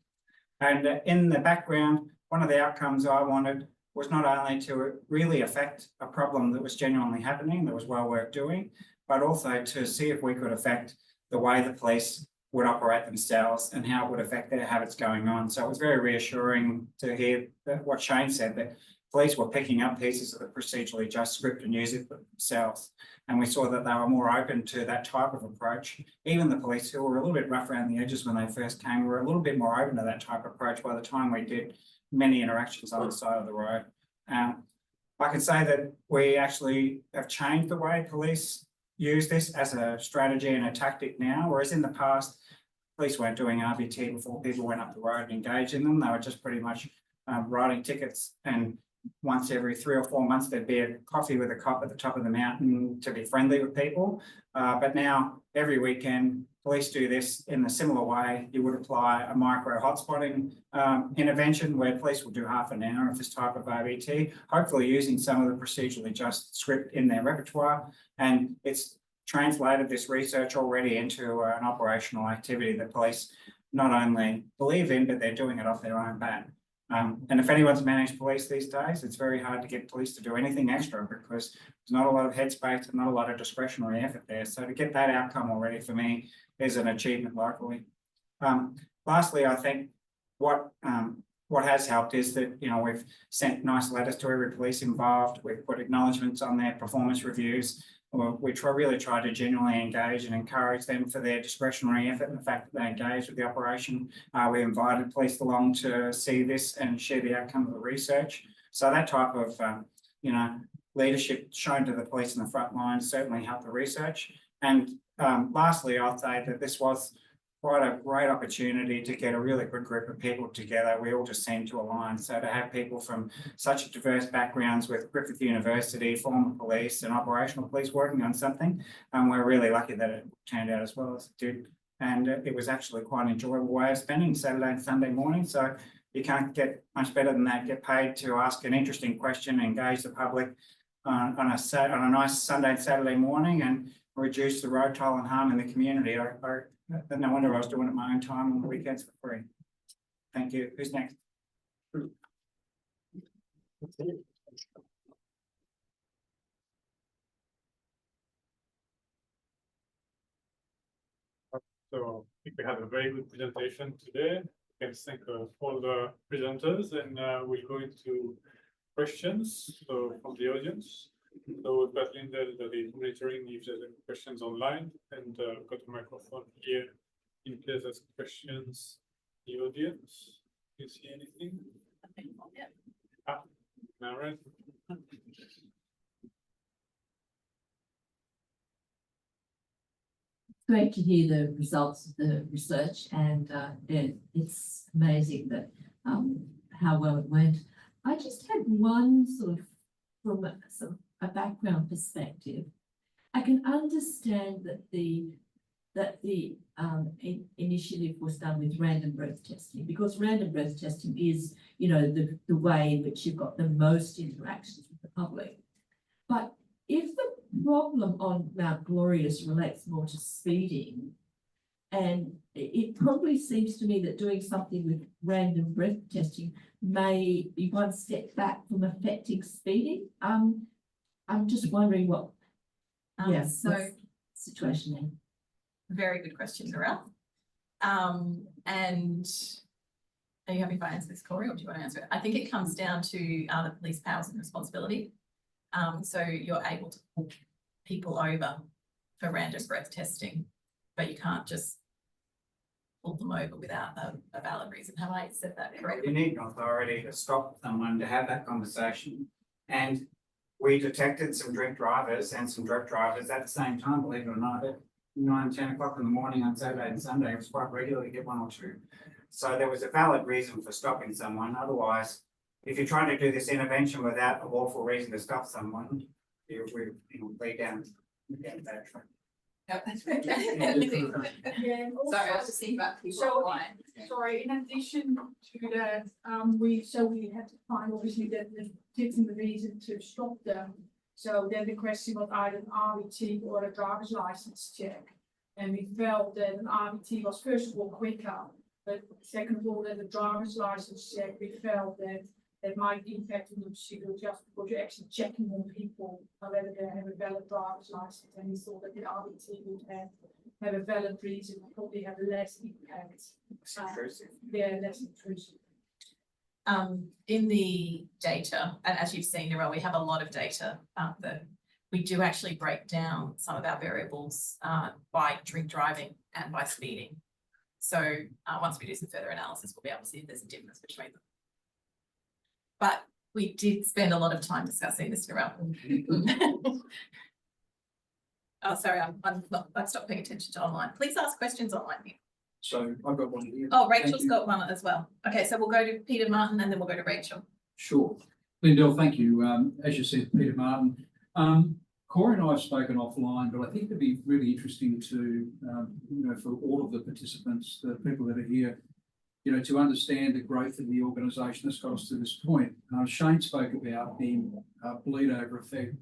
And in the background, one of the outcomes I wanted was not only to really affect a problem that was genuinely happening, that was well worth doing, but also to see if we could affect the way the police would operate themselves and how it would affect their habits going on. So it was very reassuring to hear that what Shane said, that police were picking up pieces of the procedurally just script and use it for themselves. And we saw that they were more open to that type of approach. Even the police, who were a little bit rough around the edges when they first came, were a little bit more open to that type of approach by the time we did many interactions on the side of the road. I can say that we actually have changed the way police use this as a strategy and a tactic now, whereas in the past, police weren't doing RBT before people went up the road and engaged in them. They were just pretty much writing tickets, and once every 3 or 4 months, there'd be a coffee with a cop at the top of the mountain to be friendly with people. But now every weekend, police do this in a similar way. You would apply a micro hotspotting intervention where police will do half an hour of this type of RBT, hopefully using some of the procedurally just script in their repertoire. And it's translated this research already into an operational activity that police not only believe in, but they're doing it off their own bat. And if anyone's managed police these days, it's very hard to get police to do anything extra, because there's not a lot of headspace and not a lot of discretionary effort there. So to get that outcome already, for me, is an achievement locally. Lastly, I think what has helped is that, you know, we've sent nice letters to every police involved. We've put acknowledgements on their performance reviews. We really try to genuinely engage and encourage them for their discretionary effort and the fact that they engage with the operation. We invited police along to see this and share the outcome of the research. So that type of, you know, leadership shown to the police in the front line certainly helped the research. And lastly, I'll say that this was quite a great opportunity to get a really good group of people together. We all just seemed to align. So to have people from such diverse backgrounds with Griffith University, former police and operational police working on something, we're really lucky that it turned out as well as it did. And it was actually quite an enjoyable way of spending Saturday and Sunday morning. So you can't get much better than that. Get paid to ask an interesting question, engage the public on a nice Sunday and Saturday morning, and reduce the road toll and harm in the community. No wonder I was doing it my own time on the weekends for free. Thank you. Who's next? So I think we have a very good presentation today. We can thank all the presenters, and we'll go into questions from the audience. So we've got Lyndel that is monitoring if there's any questions online, and got a microphone here in case there's questions in the audience. Do you see anything? Maren? Great to hear the results of the research, and it's amazing that how well it went. I just had one sort of, from a background perspective. I can understand that the initiative was done with random breath testing, because random breath testing is, you know, the way in which you've got the most interactions with the public. But if the problem on Mount Glorious relates more to speeding, and it probably seems to me that doing something with random breath testing may be one step back from affecting speeding. I'm just wondering what. So situation then? Very good question, Narelle. And are you happy if I answer this, Corey, or do you want to answer it? I think it comes down to the police powers and responsibility. So you're able to pull people over for random breath testing, but you can't just pull them over without a valid reason. Have I said that correctly? You need an authority to stop someone to have that conversation. And we detected some drink drivers and some drug drivers at the same time, believe it or not, at 9, 10 o'clock in the morning on Saturday and Sunday. It was quite regular to get 1 or 2. So there was a valid reason for stopping someone. Otherwise, if you're trying to do this intervention without a lawful reason to stop someone, you lay down that track. Yeah, and Sorry, I was also- just thinking about people So- online. Sorry, in addition to that, we had to find obviously that given the reason to stop them. So then the question was either an RBT or a driver's license check. And we felt that an RBT was first of all quicker, but second of all, that the driver's license check, we felt that might impact on the procedure just because you're actually checking on people whether they have a valid driver's license. And we thought that the RBT would have a valid reason, probably have less impact. Yeah, less intrusive. In the data, and as you've seen, Narelle, we have a lot of data that we do actually break down some of our variables by drink driving and by speeding. So once we do some further analysis, we'll be able to see if there's a difference between them. But we did spend a lot of time discussing this, Narelle. Oh, sorry, I've stopped paying attention to online. Please ask questions online. So I've got one here. Oh, Thank Rachel's you. got one as well. Okay, so we'll go to Peter Martin and then we'll go to Rachel. Sure. Lyndel, thank you. As you said, Peter Martin. Corey and I have spoken offline, but I think it'd be really interesting to, for all of the participants, the people that are here, to understand the growth of the organisation that's got us to this point. Shane spoke about the bleed over effect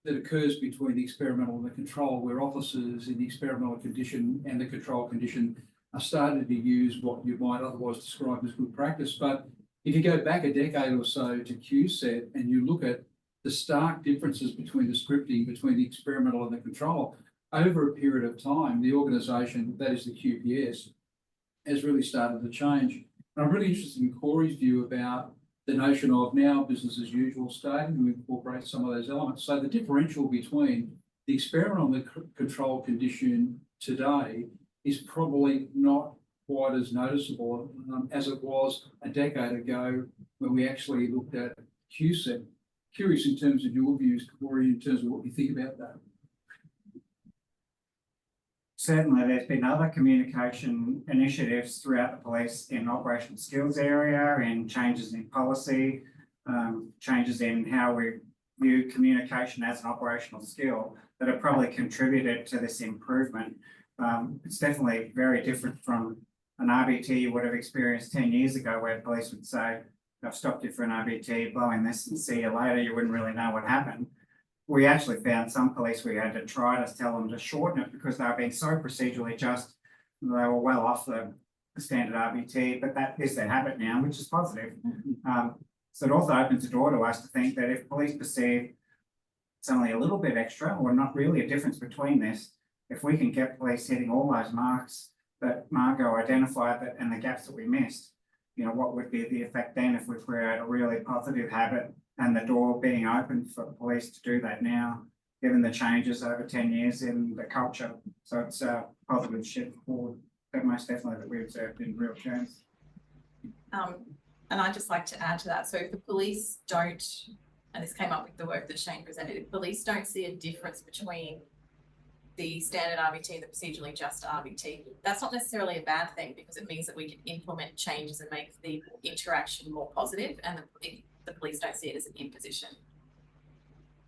that occurs between the experimental and the control, where officers in the experimental condition and the control condition are starting to use what you might otherwise describe as good practice. But if you go back a decade or so to QSET and you look at the stark differences between the scripting, between the experimental and the control, over a period of time, the organisation, that is the QPS, has really started to change. And I'm really interested in Corey's view about the notion of now business as usual starting to incorporate some of those elements. So the differential between the experimental and the control condition today is probably not quite as noticeable as it was a decade ago when we actually looked at QSET. Curious in terms of your views, Corey, in terms of what you think about that. Certainly, there's been other communication initiatives throughout the police in operational skills area, in changes in policy, changes in how we view communication as an operational skill that have probably contributed to this improvement. It's definitely very different from an RBT you would have experienced 10 years ago, where police would say, I've stopped you for an RBT, blowing this and see you later. You wouldn't really know what happened. We actually found some police we had to try to tell them to shorten it because they were being so procedurally just. They were well off the standard RBT, but that is their habit now, which is positive. So it also opens the door to us to think that if police perceive it's only a little bit extra or not really a difference between this, if we can get police hitting all those marks that Margot identified that and the gaps that we missed, what would be the effect then if we create a really positive habit and the door being open for police to do that now, given the changes over 10 years in the culture. So it's a positive shift forward, but most definitely that we observed in real terms. And I'd just like to add to that. So if the police don't, and this came up with the work that Shane presented, if police don't see a difference between the standard RBT and the procedurally just RBT, that's not necessarily a bad thing because it means that we can implement changes and make the interaction more positive, and the police don't see it as an imposition.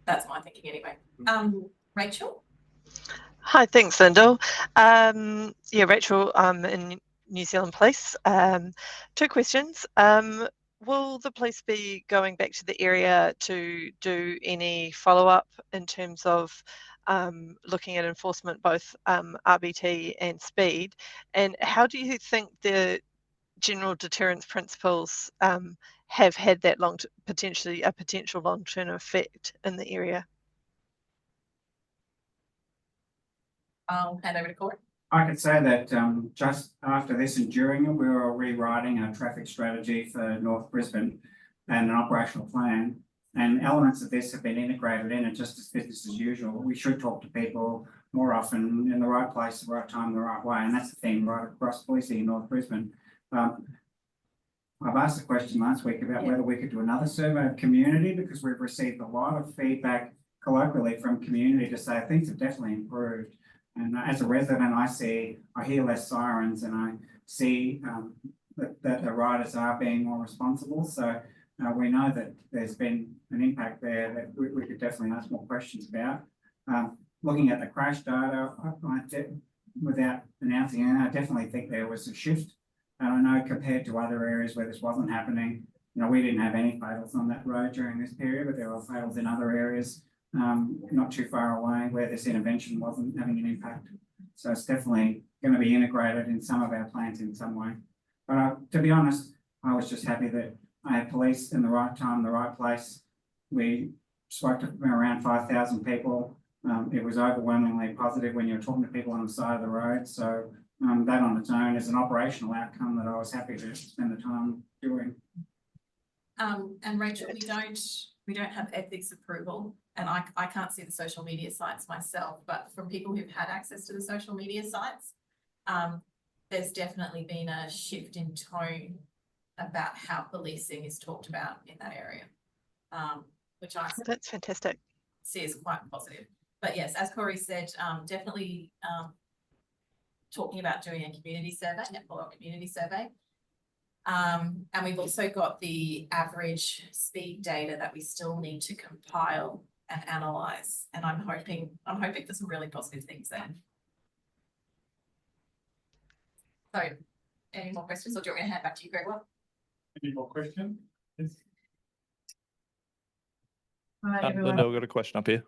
That's my thinking anyway. Rachel? Hi, thanks, Lyndel. Rachel, in New Zealand Police. 2 questions. Will the police be going back to the area to do any follow-up in terms of looking at enforcement, both RBT and speed? And how do you think the general deterrence principles have had that potential long-term effect in the area? I'll hand over to Corey. I could say that just after this and during it, we were rewriting our traffic strategy for North Brisbane and an operational plan. And elements of this have been integrated in it just as business as usual. We should talk to people more often in the right place, the right time, the right way. And that's the theme right across policing in North Brisbane. I've asked a question last week about whether we could do another survey of community, because we've received a lot of feedback colloquially from community to say things have definitely improved. And as a resident, I hear less sirens, and I see that the riders are being more responsible. So we know that there's been an impact there that we could definitely ask more questions about. Looking at the crash data, without announcing it, I definitely think there was a shift. And I know compared to other areas where this wasn't happening, we didn't have any fatals on that road during this period, but there were fatals in other areas not too far away where this intervention wasn't having an impact. So it's definitely going to be integrated in some of our plans in some way. But to be honest, I was just happy that I had police in the right time, the right place. We spoke to around 5,000 people. It was overwhelmingly positive when you're talking to people on the side of the road. So that on its own is an operational outcome that I was happy to spend the time doing. And Rachel, we don't have ethics approval, and I can't see the social media sites myself, but from people who've had access to the social media sites, there's definitely been a shift in tone about how policing is talked about in that area, which I That's fantastic. see as quite positive. But yes, as Corey said, definitely talking about doing a community survey, net follow-up community survey. And we've also got the average speed data that we still need to compile and analyse. And I'm hoping for some really positive things there. So, any more questions, or do you want me to hand back to you, Greg? Any more questions? Yes. Hi, everyone. Lyndel, got a question up here.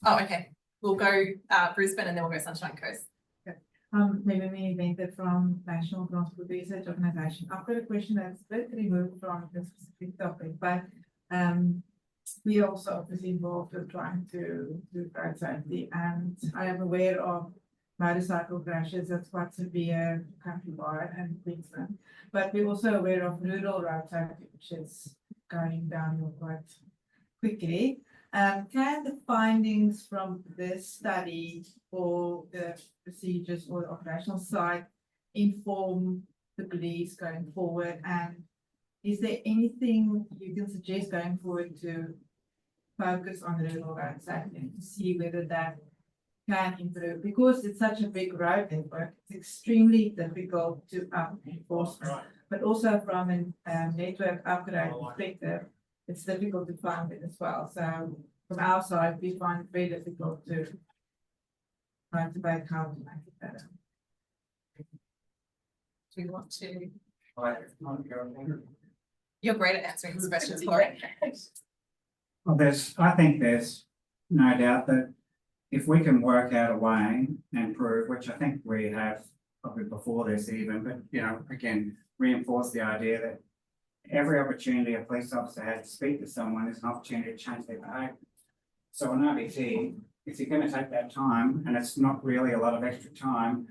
Oh, okay. We'll go Brisbane and then we'll go Sunshine Coast. Maybe Venkat from National Transport Research Organisation. I've got a question that's a bit removed from the specific topic, but we are also obviously involved in trying to do road safety, and I am aware of motorcycle crashes that's quite severe countrywide and Queensland, but we're also aware of rural road safety, which is going down quite quickly. Can the findings from this study or the procedures or the operational side inform the police going forward? And is there anything you can suggest going forward to focus on rural road safety to see whether that can improve? Because it's such a big road network, it's extremely difficult to enforce, but also from a network upgrade perspective, it's difficult to find it as well. So from our side, we find it very difficult to motivate how to make it better. Do you want to? You're great at answering these questions, Corey. Well, I think there's no doubt that if we can work out a way and prove, which I think we have probably before this even, but again, reinforce the idea that every opportunity a police officer has to speak to someone is an opportunity to change their behaviour. So an RBT, if you're going to take that time, and it's not really a lot of extra time,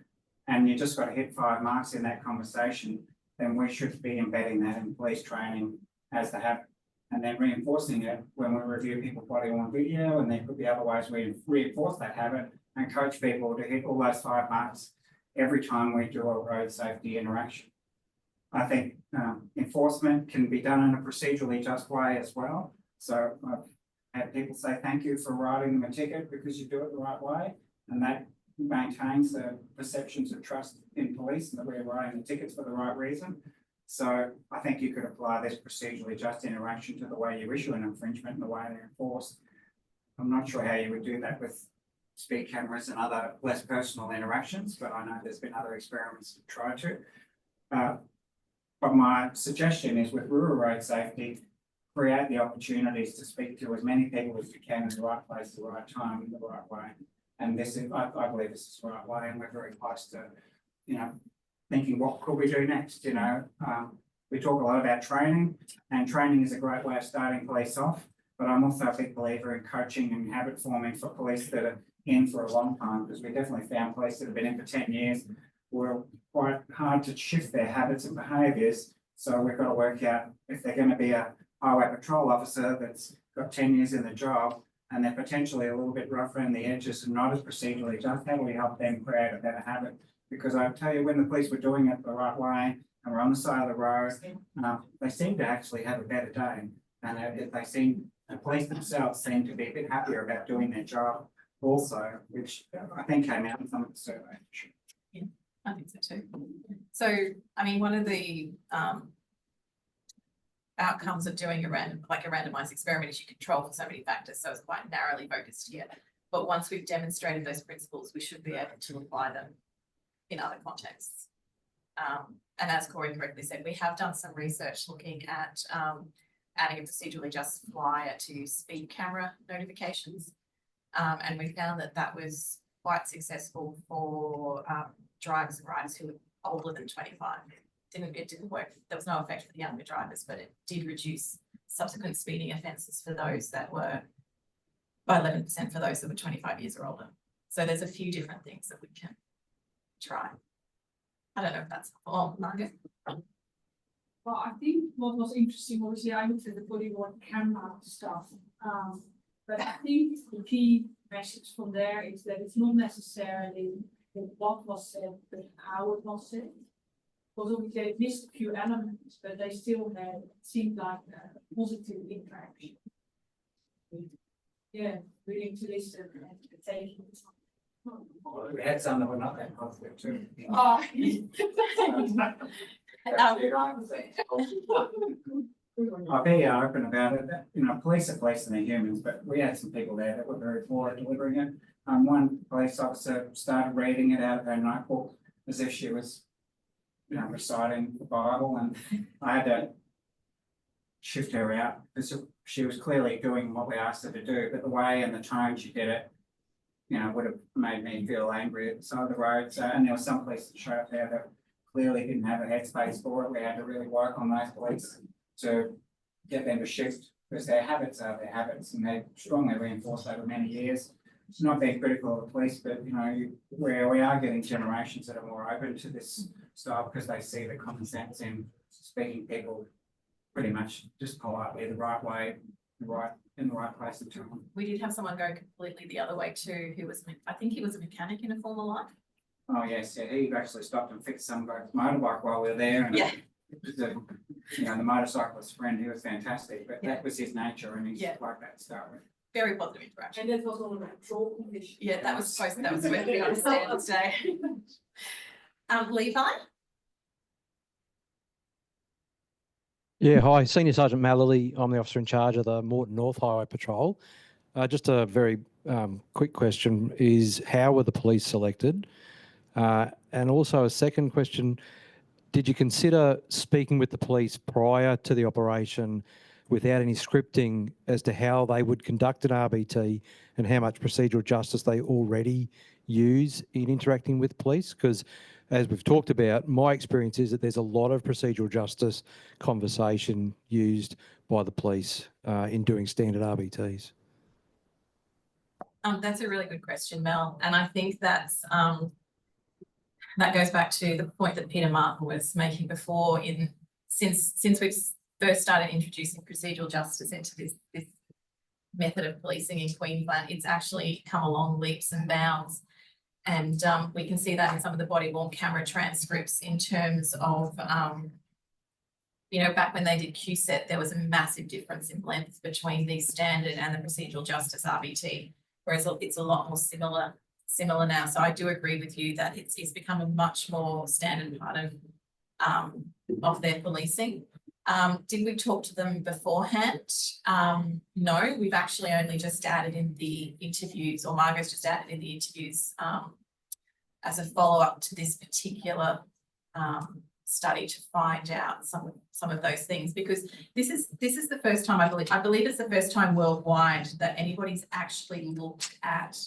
and you just got to hit 5 marks in that conversation, then we should be embedding that in police training as the habit, and then reinforcing it when we review people's body on video, and there could be other ways we reinforce that habit and coach people to hit all those 5 marks every time we do a road safety interaction. I think enforcement can be done in a procedurally just way as well. So I've had people say thank you for writing them a ticket because you do it the right way, and that maintains the perceptions of trust in police and that we're writing the tickets for the right reason. So I think you could apply this procedurally just interaction to the way you issue an infringement and the way they're enforced. I'm not sure how you would do that with speed cameras and other less personal interactions, but I know there's been other experiments to try to. But my suggestion is with rural road safety, create the opportunities to speak to as many people as you can in the right place, the right time, in the right way. And this is, I believe this is the right way, and we're very close to, thinking what could we do next? We talk a lot about training, and training is a great way of starting police off. But I'm also a big believer in coaching and habit forming for police that are in for a long time, because we definitely found police that have been in for 10 years were quite hard to shift their habits and behaviours. So we've got to work out if they're going to be a highway patrol officer that's got 10 years in the job and they're potentially a little bit rougher in the edges and not as procedurally just, how do we help them create a better habit? Because I tell you, when the police were doing it the right way and we're on the side of the road, they seem to actually have a better day. And the police themselves seem to be a bit happier about doing their job also, which I think came out in some of the survey. Yeah, I think so too. So, I mean, one of the outcomes of doing a randomised experiment is you control for so many factors, so it's quite narrowly focused here. But once we've demonstrated those principles, we should be able to apply them in other contexts. And as Corey correctly said, we have done some research looking at adding a procedurally just flyer to speed camera notifications. And we found that that was quite successful for drivers and riders who were older than 25. It didn't work. There was no effect for the younger drivers, but it did reduce subsequent speeding offences for those that were by 11% for those that were 25 years or older. So there's a few different things that we can try. I don't know if that's all, Margaret. Well, I think what was interesting, obviously, I looked at the body worn camera stuff, but I think the key message from there is that it's not necessarily what was said, but how it was said. Because obviously they missed a few elements, but they still had seemed like a positive interaction. Yeah, willing to listen and taking it. We had some that were not that positive too. Oh, I'll be open about it. You know, police are police and they're humans, but we had some people there that were very poor at delivering it. One police officer started reading it out of her notebook as if she was, reciting the Bible, and I had to shift her out because she was clearly doing what we asked her to do, but the way and the tone she did it, would have made me feel angry at the side of the road. So, and there were some police that showed up there that clearly didn't have a headspace for it. We had to really work on those police to get them to shift, because their habits are their habits and they're strongly reinforced over many years. It's not being critical of the police, but where we are getting generations that are more open to this stuff because they see the common sense in speaking people pretty much just politely the right way, in the right place and time. We did have someone go completely the other way too, who was, I think he was a mechanic in a former life. Oh yes, yeah, he actually stopped and fixed some guy's motorbike while we were there. And yeah. The motorcyclist friend, he was fantastic, but that was his nature and he's like that to start with. Very positive interaction. And that was all about control condition. Yeah, that was supposed that was where we understand today. Levi? Yeah, hi, Senior Sergeant Mallory. I'm the officer in charge of the Moreton North Highway Patrol. Just a very quick question is, how were the police selected? And also a second question, did you consider speaking with the police prior to the operation without any scripting as to how they would conduct an RBT and how much procedural justice they already use in interacting with police? Because as we've talked about, my experience is that there's a lot of procedural justice conversation used by the police in doing standard RBTs. That's a really good question, Mel. And I think that's that goes back to the point that Peter Martin was making before. Since we've first started introducing procedural justice into this method of policing in Queensland, it's actually come along leaps and bounds. And we can see that in some of the body-worn camera transcripts in terms of, back when they did QSET, there was a massive difference in length between the standard and the procedural justice RBT, whereas it's a lot more similar now. So I do agree with you that it's become a much more standard part of their policing. Did we talk to them beforehand? No, we've actually only just added in the interviews, or Margot's just added in the interviews as a follow-up to this particular study to find out some of those things, because this is the first time I believe it's the first time worldwide that anybody's actually looked at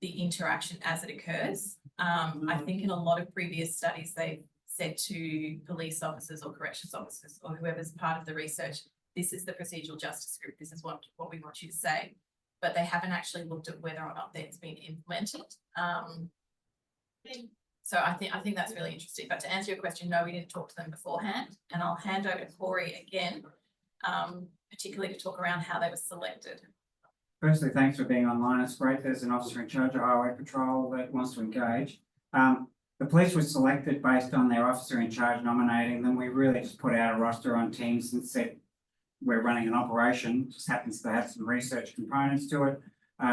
the interaction as it occurs. I think in a lot of previous studies they've said to police officers or corrections officers or whoever's part of the research, this is the procedural justice group, this is what we want you to say. but they haven't actually looked at whether or not that's been implemented. So I think that's really interesting. But to answer your question, no, we didn't talk to them beforehand. And I'll hand over to Corey again, particularly to talk around how they were selected. Firstly, thanks for being online. It's great there's an officer in charge of highway patrol that wants to engage. The police were selected based on their officer in charge nominating them. We really just put out a roster on Teams and said we're running an operation. Just happens to have some research components to it.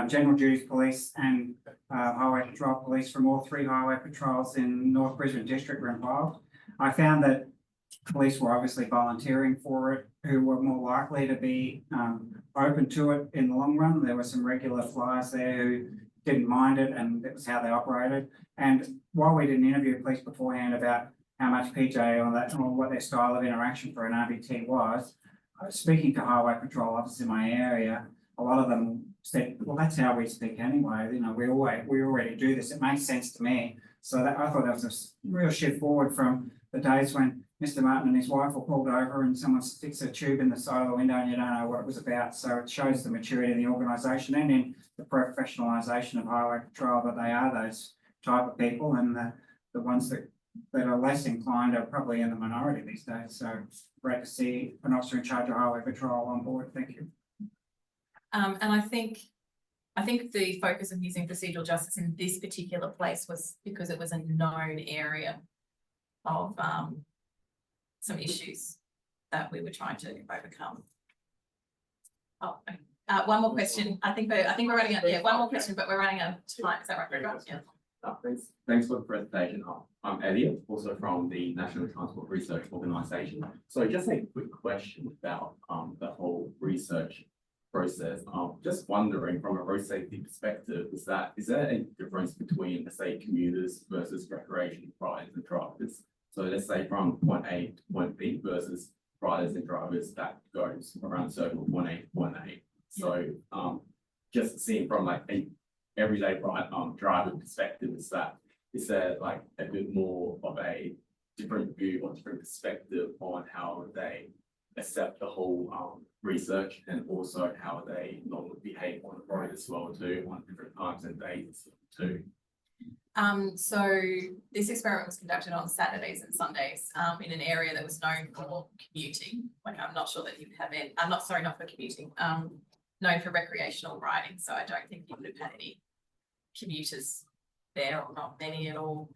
General duties police and highway patrol police from all 3 highway patrols in North Brisbane District were involved. I found that police were obviously volunteering for it, who were more likely to be open to it in the long run. There were some regular flyers there who didn't mind it, and it was how they operated. And while we didn't interview police beforehand about how much PJ or that or what their style of interaction for an RBT was, speaking to highway patrol officers in my area, a lot of them said, well, that's how we speak anyway. You know, we already do this. It makes sense to me. So that, I thought that was a real shift forward from the days when Mr. Martin and his wife were pulled over and someone sticks a tube in the side of the window and you don't know what it was about. So it shows the maturity of the organisation and in the professionalisation of highway patrol that they are those type of people, and the ones that are less inclined are probably in the minority these days. So great to see an officer in charge of highway patrol on board. Thank you. And I think the focus of using procedural justice in this particular place was because it was a known area of some issues that we were trying to overcome. Oh, one more question. I think we're running out. Yeah, one more question, but we're running out of time. Is that right? Yeah. Thanks for the presentation. I'm Elliot, also from the National Transport Research Organisation. So just a quick question about the whole research process. Just wondering from a road safety perspective, is there a difference between, let's say, commuters versus recreational riders and drivers? So let's say from point A to point B versus riders and drivers that goes around the circle point A to point A. So just seeing from like a everyday driver perspective, is there like a bit more of a different view or different perspective on how they accept the whole research, and also how they normally behave on the road as well too, on different times and days too? So this experiment was conducted on Saturdays and Sundays in an area that was known for commuting. Like, I'm not sure that you have any, not for commuting, known for recreational riding. So I don't think you would have had any commuters there, or not many at all.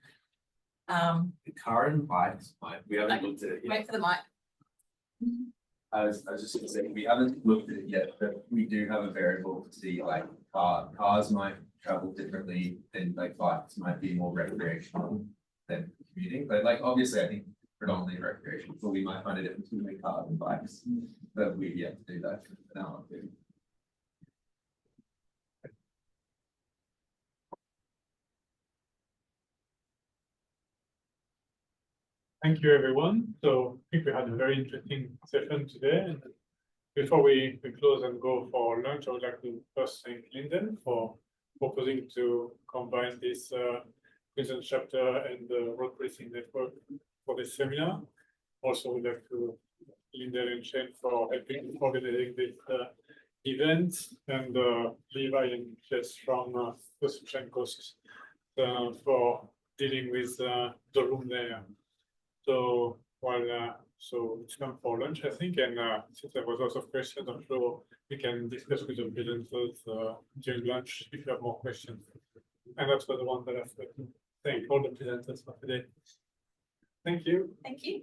The car and bikes, we haven't looked at it yet. Wait for the mic. I was just gonna say, we haven't looked at it yet, but we do have a variable to see, like cars might travel differently than like bikes might be more recreational than commuting. But like obviously I think predominantly recreational, so we might find a difference between cars and bikes, but we've yet to do that for now. Thank you, everyone. So I think we had a very interesting session today. And before we close and go for lunch, I would like to first thank Lyndel for proposing to combine this Queensland chapter and the road policing network for this seminar. Also, would like to Lyndel and Shane for helping organizing this event, and Levi and Jess from Construction Costs for dealing with the room there. So so it's time for lunch, I think, and since there was lots of questions, I'm sure we can discuss with the presenters during lunch if you have more questions. And that's for the one that I've got to thank all the presenters for today. Thank you. Thank you.